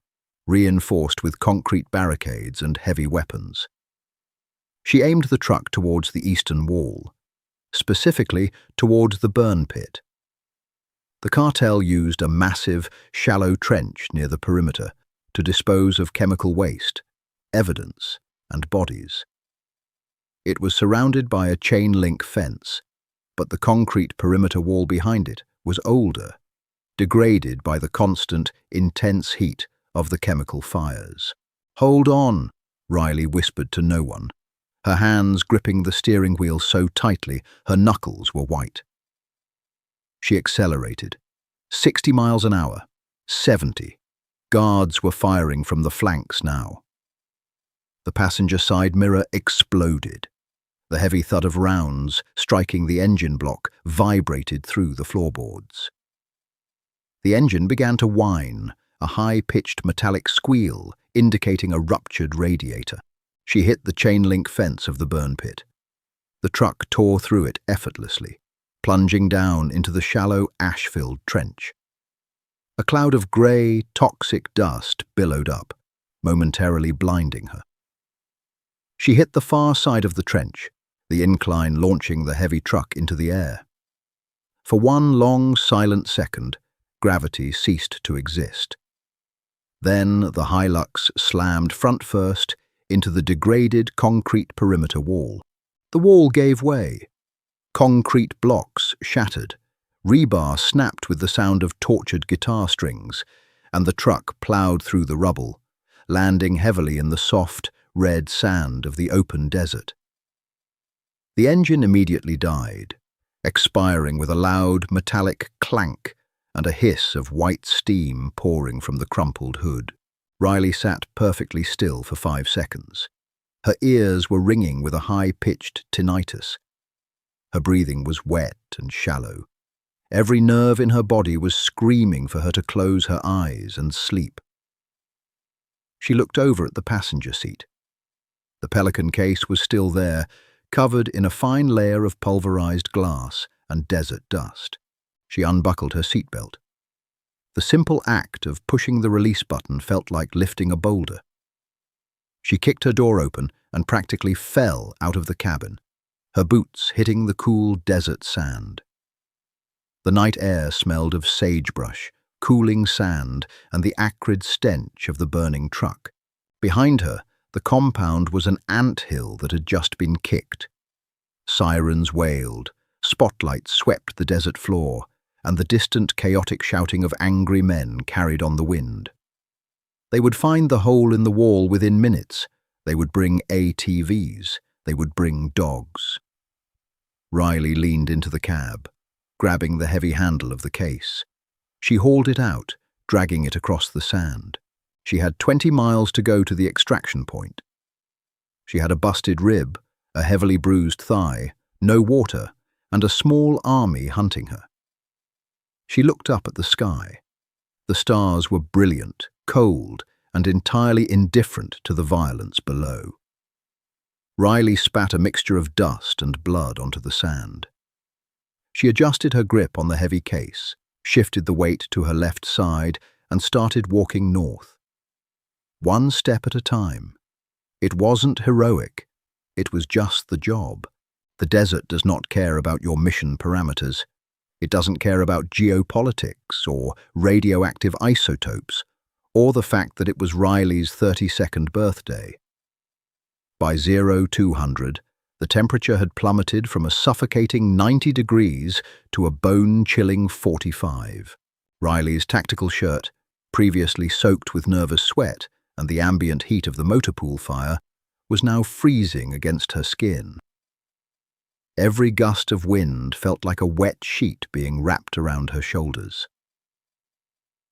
S1: reinforced with concrete barricades and heavy weapons. She aimed the truck towards the eastern wall, specifically towards the burn pit. The Cartel used a massive, shallow trench near the perimeter to dispose of chemical waste, evidence, and bodies. It was surrounded by a chain-link fence, but the concrete perimeter wall behind it was older, degraded by the constant, intense heat of the chemical fires. "Hold on," Riley whispered to no one, her hands gripping the steering wheel so tightly her knuckles were white. She accelerated. 60 miles an hour. 70. Guards were firing from the flanks now. The passenger side mirror exploded. The heavy thud of rounds striking the engine block vibrated through the floorboards. The engine began to whine, a high-pitched metallic squeal indicating a ruptured radiator. She hit the chain-link fence of the burn pit. The truck tore through it effortlessly, plunging down into the shallow, ash-filled trench. A cloud of grey, toxic dust billowed up, momentarily blinding her. She hit the far side of the trench, the incline launching the heavy truck into the air. For one long, silent second, gravity ceased to exist. Then the Hilux slammed front first into the degraded concrete perimeter wall. The wall gave way. Concrete blocks shattered, rebar snapped with the sound of tortured guitar strings, and the truck ploughed through the rubble, landing heavily in the soft, red sand of the open desert. The engine immediately died, expiring with a loud metallic clank and a hiss of white steam pouring from the crumpled hood. Riley sat perfectly still for 5 seconds. Her ears were ringing with a high-pitched tinnitus. Her breathing was wet and shallow. Every nerve in her body was screaming for her to close her eyes and sleep. She looked over at the passenger seat. The Pelican case was still there, covered in a fine layer of pulverized glass and desert dust. She unbuckled her seatbelt. The simple act of pushing the release button felt like lifting a boulder. She kicked her door open and practically fell out of the cabin, her boots hitting the cool desert sand. The night air smelled of sagebrush, cooling sand, and the acrid stench of the burning truck. Behind her, the compound was an anthill that had just been kicked. Sirens wailed, spotlights swept the desert floor, and the distant, chaotic shouting of angry men carried on the wind. They would find the hole in the wall within minutes. They would bring ATVs. They would bring dogs. Riley leaned into the cab, grabbing the heavy handle of the case. She hauled it out, dragging it across the sand. She had 20 miles to go to the extraction point. She had a busted rib, a heavily bruised thigh, no water, and a small army hunting her. She looked up at the sky. The stars were brilliant, cold, and entirely indifferent to the violence below. Riley spat a mixture of dust and blood onto the sand. She adjusted her grip on the heavy case, shifted the weight to her left side, and started walking north. One step at a time. It wasn't heroic. It was just the job. The desert does not care about your mission parameters. It doesn't care about geopolitics or radioactive isotopes, or the fact that it was Riley's 32nd birthday. By 0200, the temperature had plummeted from a suffocating 90 degrees to a bone-chilling 45. Riley's tactical shirt, previously soaked with nervous sweat and the ambient heat of the motor pool fire, was now freezing against her skin. Every gust of wind felt like a wet sheet being wrapped around her shoulders.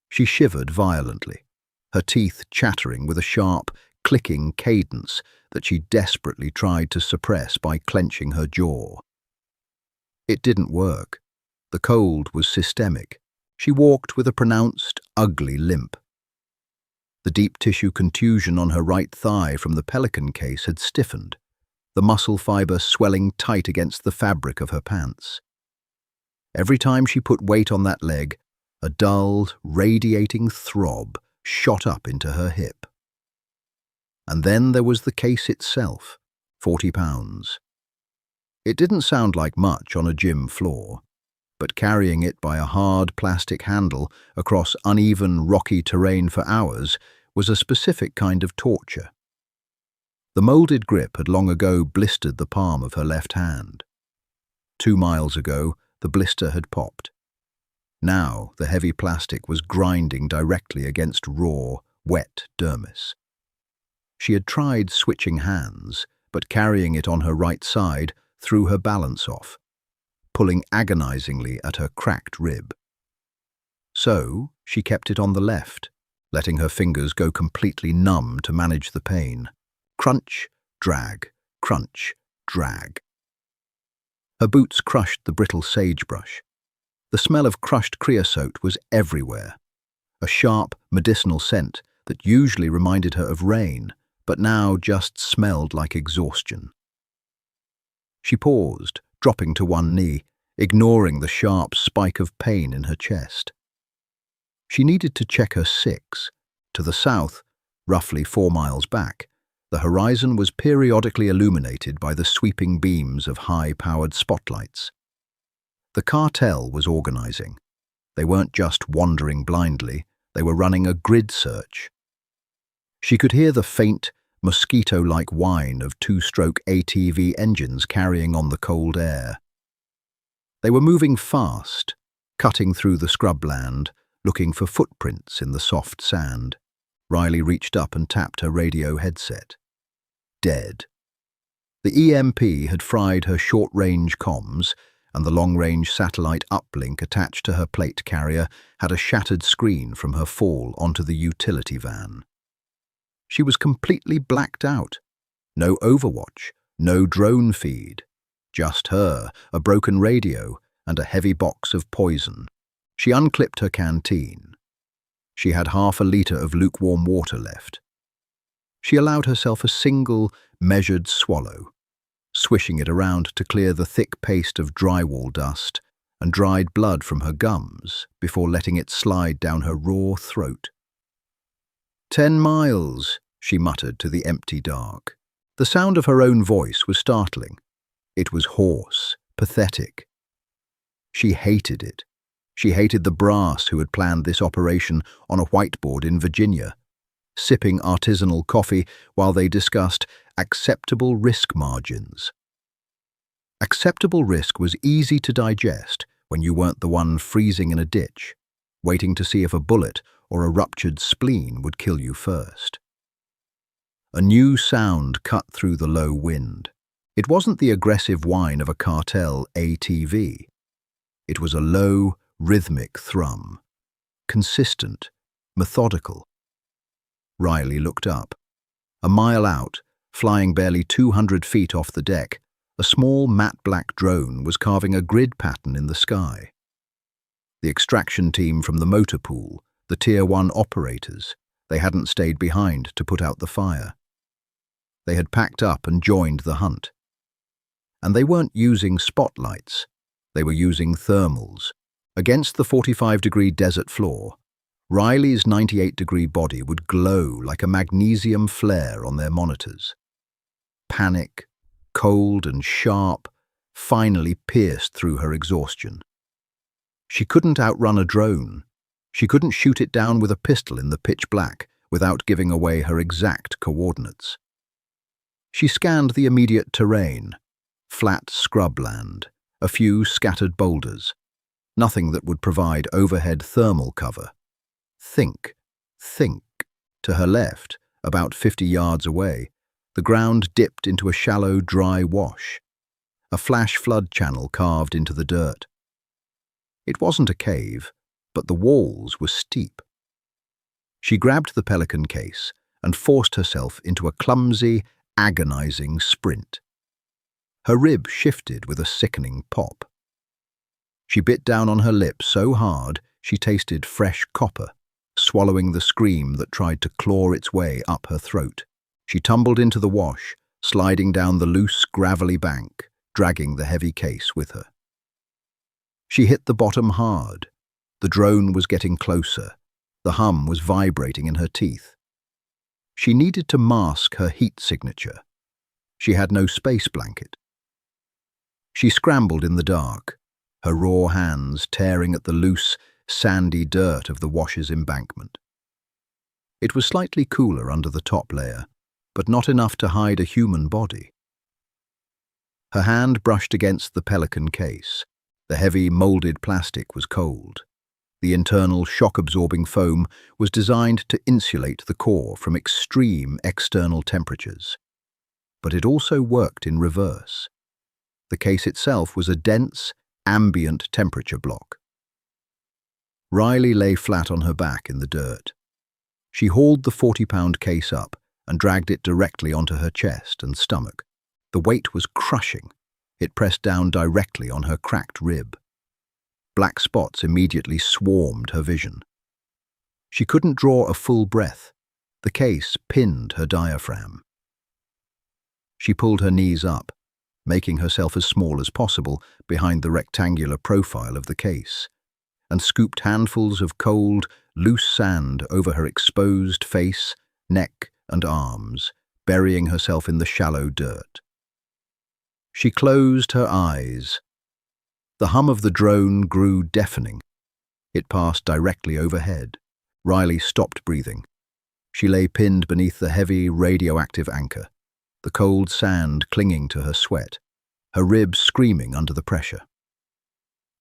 S1: She shivered violently, her teeth chattering with a sharp, clicking cadence that she desperately tried to suppress by clenching her jaw. It didn't work. The cold was systemic. She walked with a pronounced, ugly limp. The deep tissue contusion on her right thigh from the Pelican case had stiffened, the muscle fiber swelling tight against the fabric of her pants. Every time she put weight on that leg, a dull, radiating throb shot up into her hip. And then there was the case itself, 40 pounds. It didn't sound like much on a gym floor, but carrying it by a hard plastic handle across uneven, rocky terrain for hours was a specific kind of torture. The molded grip had long ago blistered the palm of her left hand. 2 miles ago, the blister had popped. Now, the heavy plastic was grinding directly against raw, wet dermis. She had tried switching hands, but carrying it on her right side threw her balance off, pulling agonizingly at her cracked rib. So, she kept it on the left, letting her fingers go completely numb to manage the pain. Crunch, drag, crunch, drag. Her boots crushed the brittle sagebrush. The smell of crushed creosote was everywhere, a sharp, medicinal scent that usually reminded her of rain, but now just smelled like exhaustion. She paused, dropping to one knee, ignoring the sharp spike of pain in her chest. She needed to check her 6. To the south, roughly 4 miles back, the horizon was periodically illuminated by the sweeping beams of high-powered spotlights. The cartel was organizing. They weren't just wandering blindly, they were running a grid search. She could hear the faint, mosquito-like whine of 2-stroke ATV engines carrying on the cold air. They were moving fast, cutting through the scrubland, looking for footprints in the soft sand. Riley reached up and tapped her radio headset. Dead. The EMP had fried her short-range comms, and the long-range satellite uplink attached to her plate carrier had a shattered screen from her fall onto the utility van. She was completely blacked out. No overwatch, no drone feed. Just her, a broken radio, and a heavy box of poison. She unclipped her canteen. She had half a litre of lukewarm water left. She allowed herself a single, measured swallow, swishing it around to clear the thick paste of drywall dust and dried blood from her gums before letting it slide down her raw throat. 10 miles, she muttered to the empty dark. The sound of her own voice was startling. It was hoarse, pathetic. She hated it. She hated the brass who had planned this operation on a whiteboard in Virginia, sipping artisanal coffee while they discussed acceptable risk margins. Acceptable risk was easy to digest when you weren't the one freezing in a ditch, waiting to see if a bullet or a ruptured spleen would kill you first. A new sound cut through the low wind. It wasn't the aggressive whine of a Cartel ATV. It was a low, rhythmic thrum, consistent, methodical. Riley looked up. A mile out, flying barely 200 feet off the deck, a small matte black drone was carving a grid pattern in the sky. The extraction team from the motor pool, the Tier 1 operators, they hadn't stayed behind to put out the fire. They had packed up and joined the hunt. And they weren't using spotlights. They were using thermals. Against the 45-degree desert floor, Riley's 98-degree body would glow like a magnesium flare on their monitors. Panic, cold and sharp, finally pierced through her exhaustion. She couldn't outrun a drone. She couldn't shoot it down with a pistol in the pitch black without giving away her exact coordinates. She scanned the immediate terrain, flat scrubland, a few scattered boulders, nothing that would provide overhead thermal cover. Think. To her left, about 50 yards away, the ground dipped into a shallow, dry wash, a flash flood channel carved into the dirt. It wasn't a cave, but the walls were steep. She grabbed the Pelican case and forced herself into a clumsy, agonizing sprint. Her rib shifted with a sickening pop. She bit down on her lip so hard she tasted fresh copper, swallowing the scream that tried to claw its way up her throat. She tumbled into the wash, sliding down the loose, gravelly bank, dragging the heavy case with her. She hit the bottom hard. The drone was getting closer. The hum was vibrating in her teeth. She needed to mask her heat signature. She had no space blanket. She scrambled in the dark, her raw hands tearing at the loose, sandy dirt of the wash's embankment. It was slightly cooler under the top layer, but not enough to hide a human body. Her hand brushed against the Pelican case. The heavy, molded plastic was cold. The internal shock-absorbing foam was designed to insulate the core from extreme external temperatures. But it also worked in reverse. The case itself was a dense, ambient temperature block. Riley lay flat on her back in the dirt. She hauled the 40-pound case up and dragged it directly onto her chest and stomach. The weight was crushing. It pressed down directly on her cracked rib. Black spots immediately swarmed her vision. She couldn't draw a full breath. The case pinned her diaphragm. She pulled her knees up, making herself as small as possible behind the rectangular profile of the case, and scooped handfuls of cold, loose sand over her exposed face, neck, and arms, burying herself in the shallow dirt. She closed her eyes. The hum of the drone grew deafening. It passed directly overhead. Riley stopped breathing. She lay pinned beneath the heavy, radioactive anchor, the cold sand clinging to her sweat, her ribs screaming under the pressure.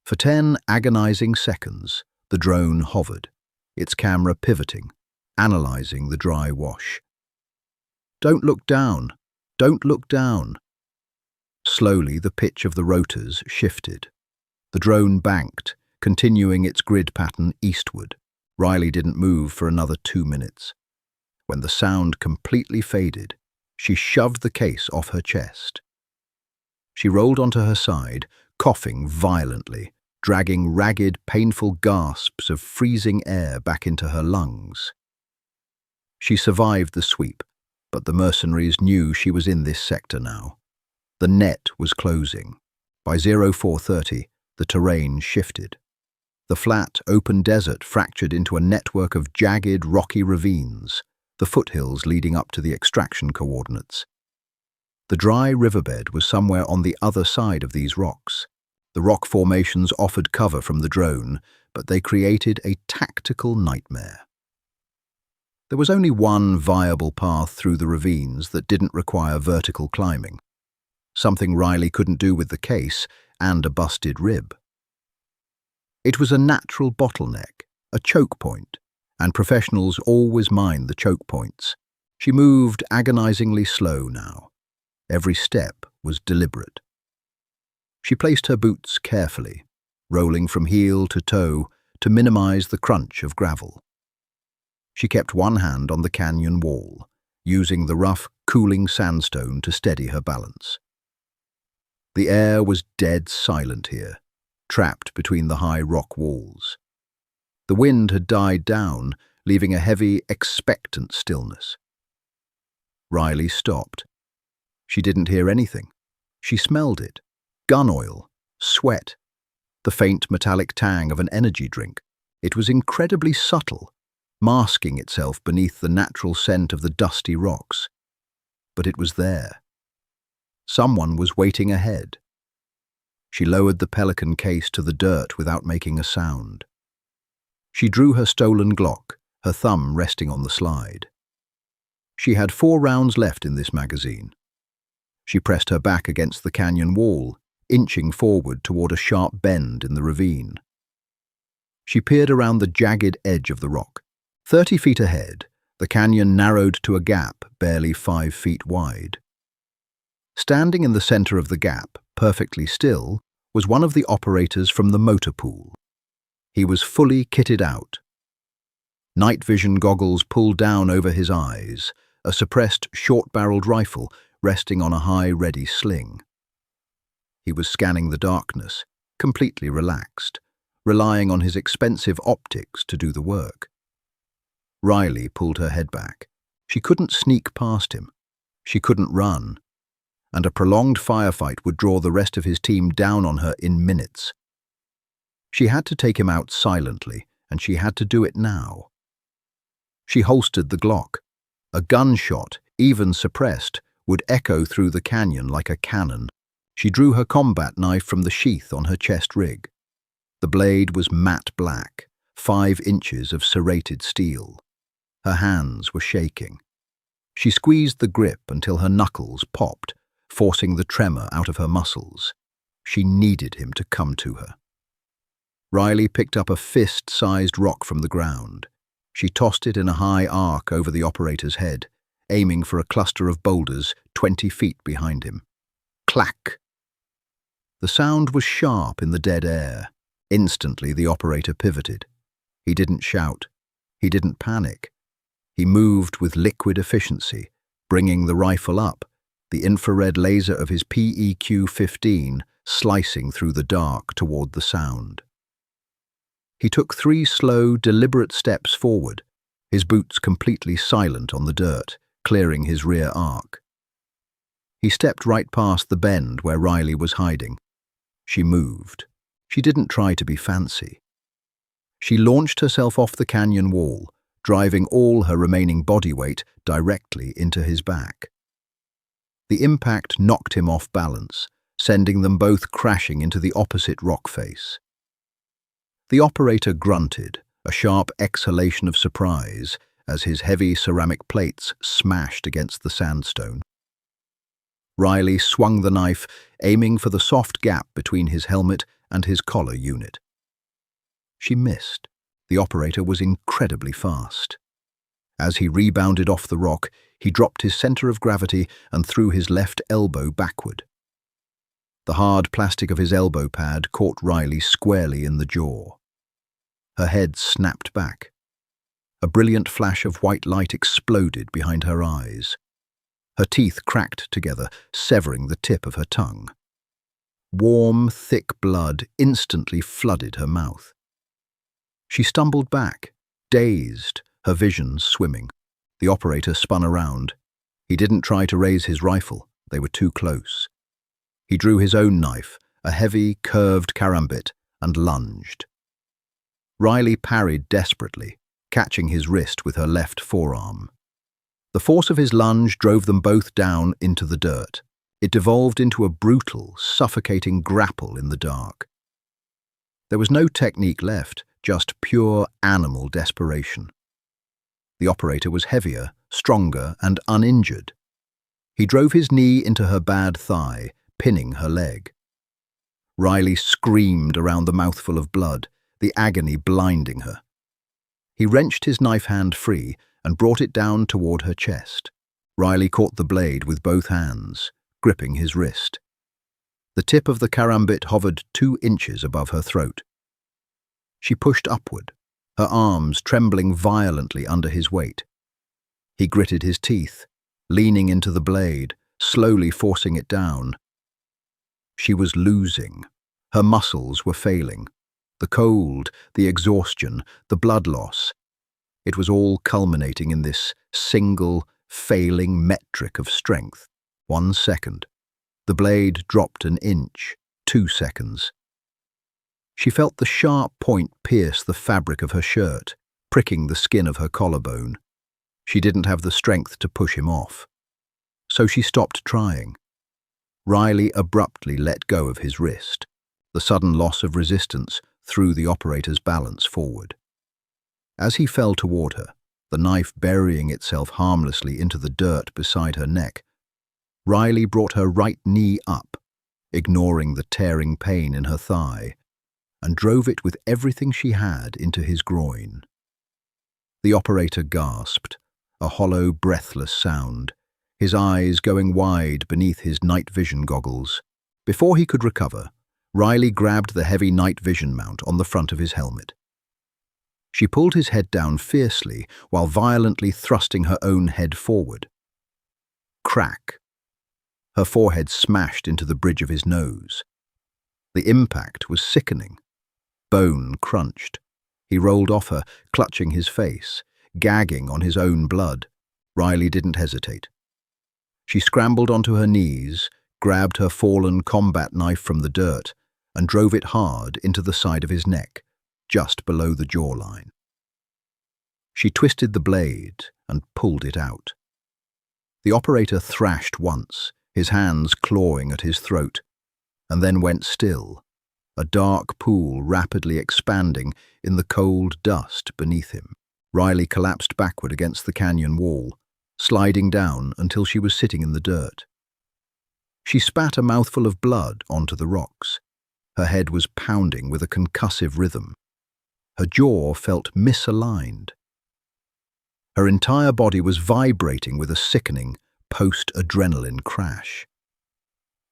S1: For 10 agonizing seconds, the drone hovered, its camera pivoting, analyzing the dry wash. "Don't look down! Don't look down!" Slowly, the pitch of the rotors shifted. The drone banked, continuing its grid pattern eastward. Riley didn't move for another 2 minutes. When the sound completely faded, she shoved the case off her chest. She rolled onto her side, coughing violently, dragging ragged, painful gasps of freezing air back into her lungs. She survived the sweep, but the mercenaries knew she was in this sector now. The net was closing. By 0430, the terrain shifted. The flat, open desert fractured into a network of jagged, rocky ravines, the foothills leading up to the extraction coordinates. The dry riverbed was somewhere on the other side of these rocks. The rock formations offered cover from the drone, but they created a tactical nightmare. There was only one viable path through the ravines that didn't require vertical climbing, something Riley couldn't do with the case and a busted rib. It was a natural bottleneck, a choke point, and professionals always mind the choke points. She moved agonizingly slow now. Every step was deliberate. She placed her boots carefully, rolling from heel to toe to minimize the crunch of gravel. She kept one hand on the canyon wall, using the rough, cooling sandstone to steady her balance. The air was dead silent here, trapped between the high rock walls. The wind had died down, leaving a heavy, expectant stillness. Riley stopped. She didn't hear anything. She smelled it. Gun oil, sweat, the faint metallic tang of an energy drink. It was incredibly subtle, masking itself beneath the natural scent of the dusty rocks. But it was there. Someone was waiting ahead. She lowered the pelican case to the dirt without making a sound. She drew her stolen Glock, her thumb resting on the slide. She had 4 rounds left in this magazine. She pressed her back against the canyon wall, inching forward toward a sharp bend in the ravine. She peered around the jagged edge of the rock. 30 feet ahead, the canyon narrowed to a gap barely 5 feet wide. Standing in the center of the gap, perfectly still, was one of the operators from the motor pool. He was fully kitted out. Night vision goggles pulled down over his eyes, a suppressed short-barreled rifle resting on a high, ready sling. He was scanning the darkness, completely relaxed, relying on his expensive optics to do the work. Riley pulled her head back. She couldn't sneak past him. She couldn't run. And a prolonged firefight would draw the rest of his team down on her in minutes. She had to take him out silently, and she had to do it now. She holstered the Glock. A gunshot, even suppressed, would echo through the canyon like a cannon. She drew her combat knife from the sheath on her chest rig. The blade was matte black, 5 inches of serrated steel. Her hands were shaking. She squeezed the grip until her knuckles popped, forcing the tremor out of her muscles. She needed him to come to her. Riley picked up a fist-sized rock from the ground. She tossed it in a high arc over the operator's head, aiming for a cluster of boulders 20 feet behind him. Clack! The sound was sharp in the dead air. Instantly, the operator pivoted. He didn't shout. He didn't panic. He moved with liquid efficiency, bringing the rifle up, the infrared laser of his PEQ-15 slicing through the dark toward the sound. He took 3 slow, deliberate steps forward, his boots completely silent on the dirt, clearing his rear arc. He stepped right past the bend where Riley was hiding. She moved. She didn't try to be fancy. She launched herself off the canyon wall, driving all her remaining body weight directly into his back. The impact knocked him off balance, sending them both crashing into the opposite rock face. The operator grunted, a sharp exhalation of surprise, as his heavy ceramic plates smashed against the sandstone. Riley swung the knife, aiming for the soft gap between his helmet and his collar unit. She missed. The operator was incredibly fast. As he rebounded off the rock, he dropped his center of gravity and threw his left elbow backward. The hard plastic of his elbow pad caught Riley squarely in the jaw. Her head snapped back. A brilliant flash of white light exploded behind her eyes. Her teeth cracked together, severing the tip of her tongue. Warm, thick blood instantly flooded her mouth. She stumbled back, dazed, her vision swimming. The operator spun around. He didn't try to raise his rifle. They were too close. He drew his own knife, a heavy, curved karambit, and lunged. Riley parried desperately, catching his wrist with her left forearm. The force of his lunge drove them both down into the dirt. It devolved into a brutal, suffocating grapple in the dark. There was no technique left, just pure animal desperation. The operator was heavier, stronger, and uninjured. He drove his knee into her bad thigh, pinning her leg. Riley screamed around the mouthful of blood, the agony blinding her. He wrenched his knife hand free and brought it down toward her chest. Riley caught the blade with both hands, gripping his wrist. The tip of the karambit hovered 2 inches above her throat. She pushed upward, her arms trembling violently under his weight. He gritted his teeth, leaning into the blade, slowly forcing it down. She was losing. Her muscles were failing. The cold, the exhaustion, the blood loss. It was all culminating in this single, failing metric of strength. 1 second. The blade dropped an inch. 2 seconds. She felt the sharp point pierce the fabric of her shirt, pricking the skin of her collarbone. She didn't have the strength to push him off. So she stopped trying. Riley abruptly let go of his wrist. The sudden loss of resistance threw the operator's balance forward. As he fell toward her, the knife burying itself harmlessly into the dirt beside her neck, Riley brought her right knee up, ignoring the tearing pain in her thigh, and drove it with everything she had into his groin. The operator gasped, a hollow, breathless sound, his eyes going wide beneath his night vision goggles. Before he could recover, Riley grabbed the heavy night vision mount on the front of his helmet. She pulled his head down fiercely while violently thrusting her own head forward. Crack. Her forehead smashed into the bridge of his nose. The impact was sickening. Bone crunched. He rolled off her, clutching his face, gagging on his own blood. Riley didn't hesitate. She scrambled onto her knees, grabbed her fallen combat knife from the dirt, and drove it hard into the side of his neck, just below the jawline. She twisted the blade and pulled it out. The operator thrashed once, his hands clawing at his throat, and then went still, a dark pool rapidly expanding in the cold dust beneath him. Riley collapsed backward against the canyon wall, sliding down until she was sitting in the dirt. She spat a mouthful of blood onto the rocks. Her head was pounding with a concussive rhythm. Her jaw felt misaligned. Her entire body was vibrating with a sickening post-adrenaline crash.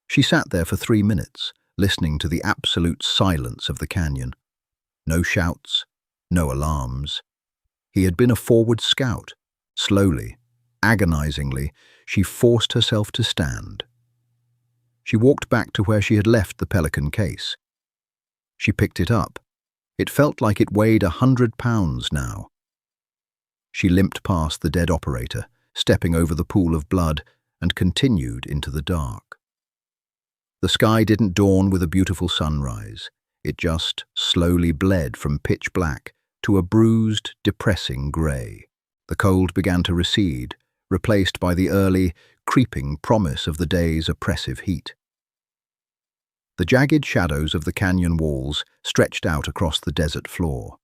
S1: She sat there for 3 minutes, listening to the absolute silence of the canyon. No shouts, no alarms. He had been a forward scout. Slowly, agonizingly, she forced herself to stand. She walked back to where she had left the Pelican case. She picked it up. It felt like it weighed 100 pounds now. She limped past the dead operator, stepping over the pool of blood, and continued into the dark. The sky didn't dawn with a beautiful sunrise. It just slowly bled from pitch black to a bruised, depressing grey. The cold began to recede, replaced by the early, creeping promise of the day's oppressive heat. The jagged shadows of the canyon walls stretched out across the desert floor.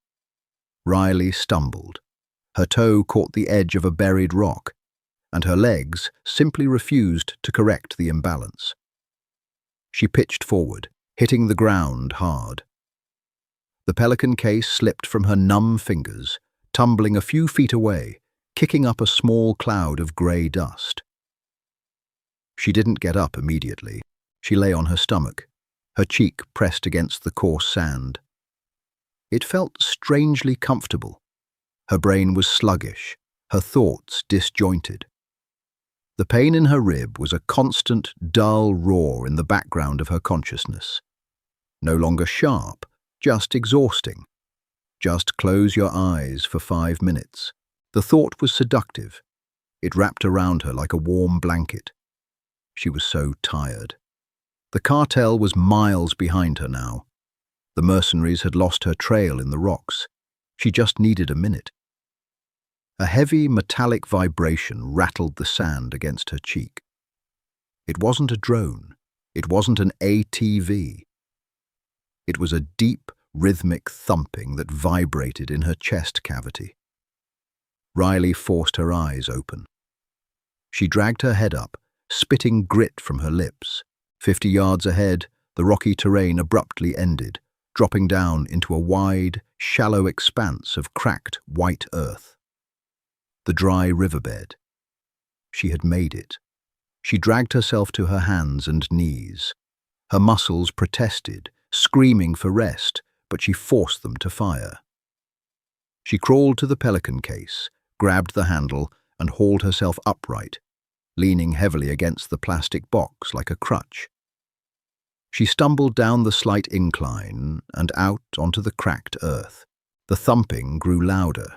S1: Riley stumbled. Her toe caught the edge of a buried rock, and her legs simply refused to correct the imbalance. She pitched forward, hitting the ground hard. The Pelican case slipped from her numb fingers, tumbling a few feet away, kicking up a small cloud of grey dust. She didn't get up immediately. She lay on her stomach, her cheek pressed against the coarse sand. It felt strangely comfortable. Her brain was sluggish, her thoughts disjointed. The pain in her rib was a constant, dull roar in the background of her consciousness. No longer sharp, just exhausting. Just close your eyes for 5 minutes. The thought was seductive. It wrapped around her like a warm blanket. She was so tired. The cartel was miles behind her now. The mercenaries had lost her trail in the rocks. She just needed a minute. A heavy metallic vibration rattled the sand against her cheek. It wasn't a drone. It wasn't an ATV. It was a deep, rhythmic thumping that vibrated in her chest cavity. Riley forced her eyes open. She dragged her head up, spitting grit from her lips. 50 yards ahead, the rocky terrain abruptly ended, dropping down into a wide, shallow expanse of cracked white earth. The dry riverbed. She had made it. She dragged herself to her hands and knees. Her muscles protested, screaming for rest, but she forced them to fire. She crawled to the pelican case, grabbed the handle, and hauled herself upright, leaning heavily against the plastic box like a crutch. She stumbled down the slight incline and out onto the cracked earth. The thumping grew louder.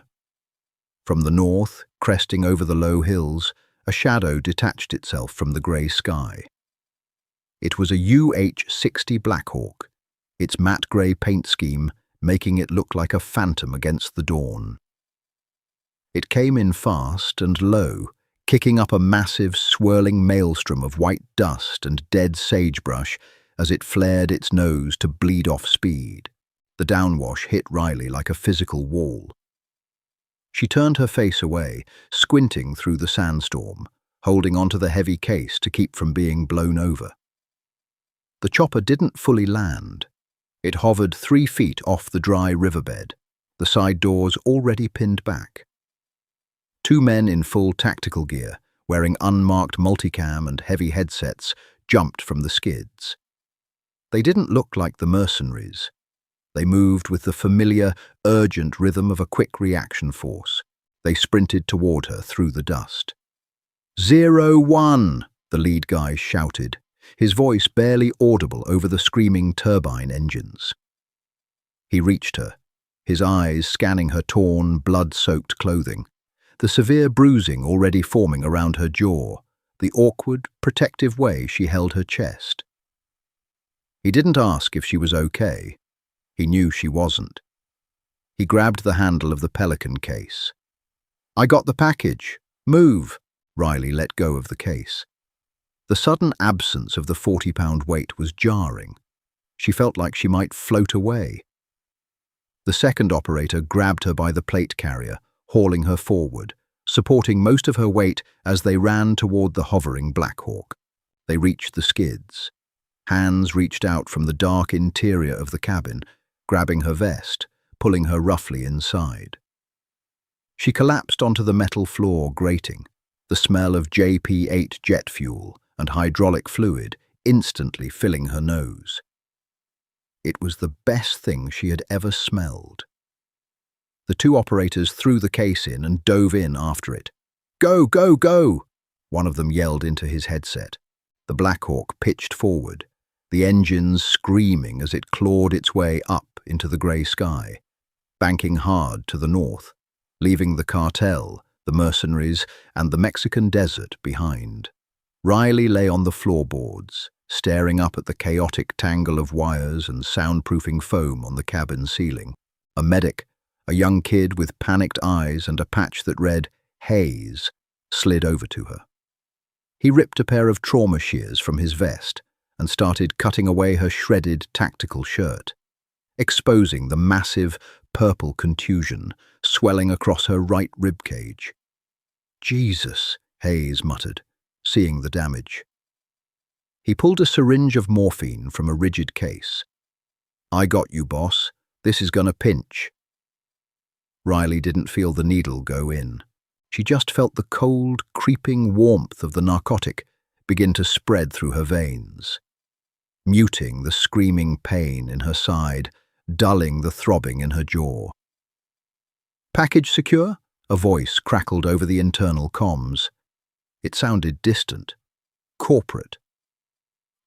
S1: From the north, cresting over the low hills, a shadow detached itself from the grey sky. It was a UH-60 Blackhawk, its matte grey paint scheme making it look like a phantom against the dawn. It came in fast and low, kicking up a massive, swirling maelstrom of white dust and dead sagebrush as it flared its nose to bleed off speed. The downwash hit Riley like a physical wall. She turned her face away, squinting through the sandstorm, holding onto the heavy case to keep from being blown over. The chopper didn't fully land. It hovered 3 feet off the dry riverbed, the side doors already pinned back. 2 men in full tactical gear, wearing unmarked multicam and heavy headsets, jumped from the skids. They didn't look like the mercenaries. They moved with the familiar, urgent rhythm of a quick reaction force. They sprinted toward her through the dust. 0-1, the lead guy shouted, his voice barely audible over the screaming turbine engines. He reached her, his eyes scanning her torn, blood-soaked clothing, the severe bruising already forming around her jaw, the awkward, protective way she held her chest. He didn't ask if she was okay. He knew she wasn't. He grabbed the handle of the pelican case. "I got the package. Move." Riley let go of the case. The sudden absence of the 40-pound weight was jarring. She felt like she might float away. The second operator grabbed her by the plate carrier, hauling her forward, supporting most of her weight as they ran toward the hovering Blackhawk. They reached the skids. Hands reached out from the dark interior of the cabin, grabbing her vest, pulling her roughly inside. She collapsed onto the metal floor grating, the smell of JP-8 jet fuel and hydraulic fluid instantly filling her nose. It was the best thing she had ever smelled. The 2 operators threw the case in and dove in after it. "Go, go, go!" one of them yelled into his headset. The Blackhawk pitched forward, the engines screaming as it clawed its way up into the grey sky, banking hard to the north, leaving the cartel, the mercenaries, and the Mexican desert behind. Riley lay on the floorboards, staring up at the chaotic tangle of wires and soundproofing foam on the cabin ceiling. A medic, a young kid with panicked eyes and a patch that read "Haze," slid over to her. He ripped a pair of trauma shears from his vest and started cutting away her shredded tactical shirt, exposing the massive purple contusion swelling across her right ribcage. "Jesus," Hayes muttered, seeing the damage. He pulled a syringe of morphine from a rigid case. "I got you, boss. This is gonna pinch." Riley didn't feel the needle go in. She just felt the cold, creeping warmth of the narcotic begin to spread through her veins. muting the screaming pain in her side, dulling the throbbing in her jaw. "Package secure?" A voice crackled over the internal comms. It sounded distant, corporate.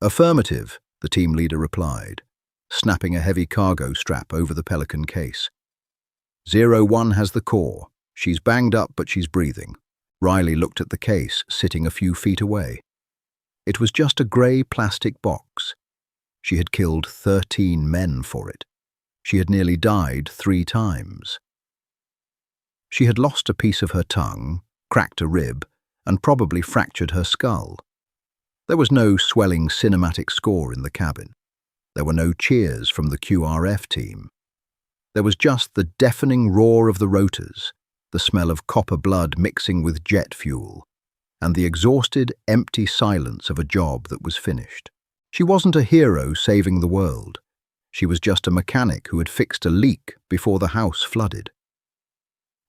S1: "Affirmative," the team leader replied, snapping a heavy cargo strap over the Pelican case. 01 has the core. She's banged up, but she's breathing." Riley looked at the case, sitting a few feet away. It was just a grey plastic box. She had killed 13 men for it. She had nearly died 3 times. She had lost a piece of her tongue, cracked a rib, and probably fractured her skull. There was no swelling cinematic score in the cabin. There were no cheers from the QRF team. There was just the deafening roar of the rotors, the smell of copper blood mixing with jet fuel, and the exhausted, empty silence of a job that was finished. She wasn't a hero saving the world. She was just a mechanic who had fixed a leak before the house flooded.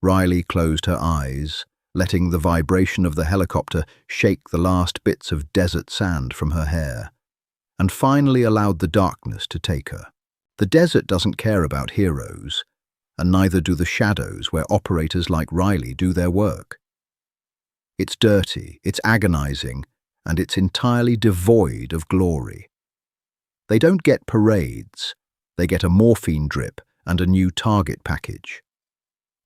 S1: Riley closed her eyes, letting the vibration of the helicopter shake the last bits of desert sand from her hair, and finally allowed the darkness to take her. The desert doesn't care about heroes, and neither do the shadows where operators like Riley do their work. It's dirty, it's agonizing, and it's entirely devoid of glory. They don't get parades, they get a morphine drip and a new target package.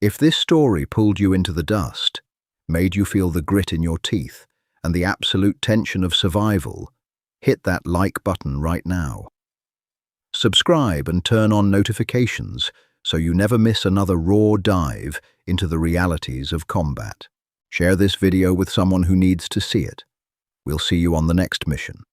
S1: If this story pulled you into the dust, made you feel the grit in your teeth and the absolute tension of survival, hit that like button right now. Subscribe and turn on notifications so you never miss another raw dive into the realities of combat. Share this video with someone who needs to see it. We'll see you on the next mission.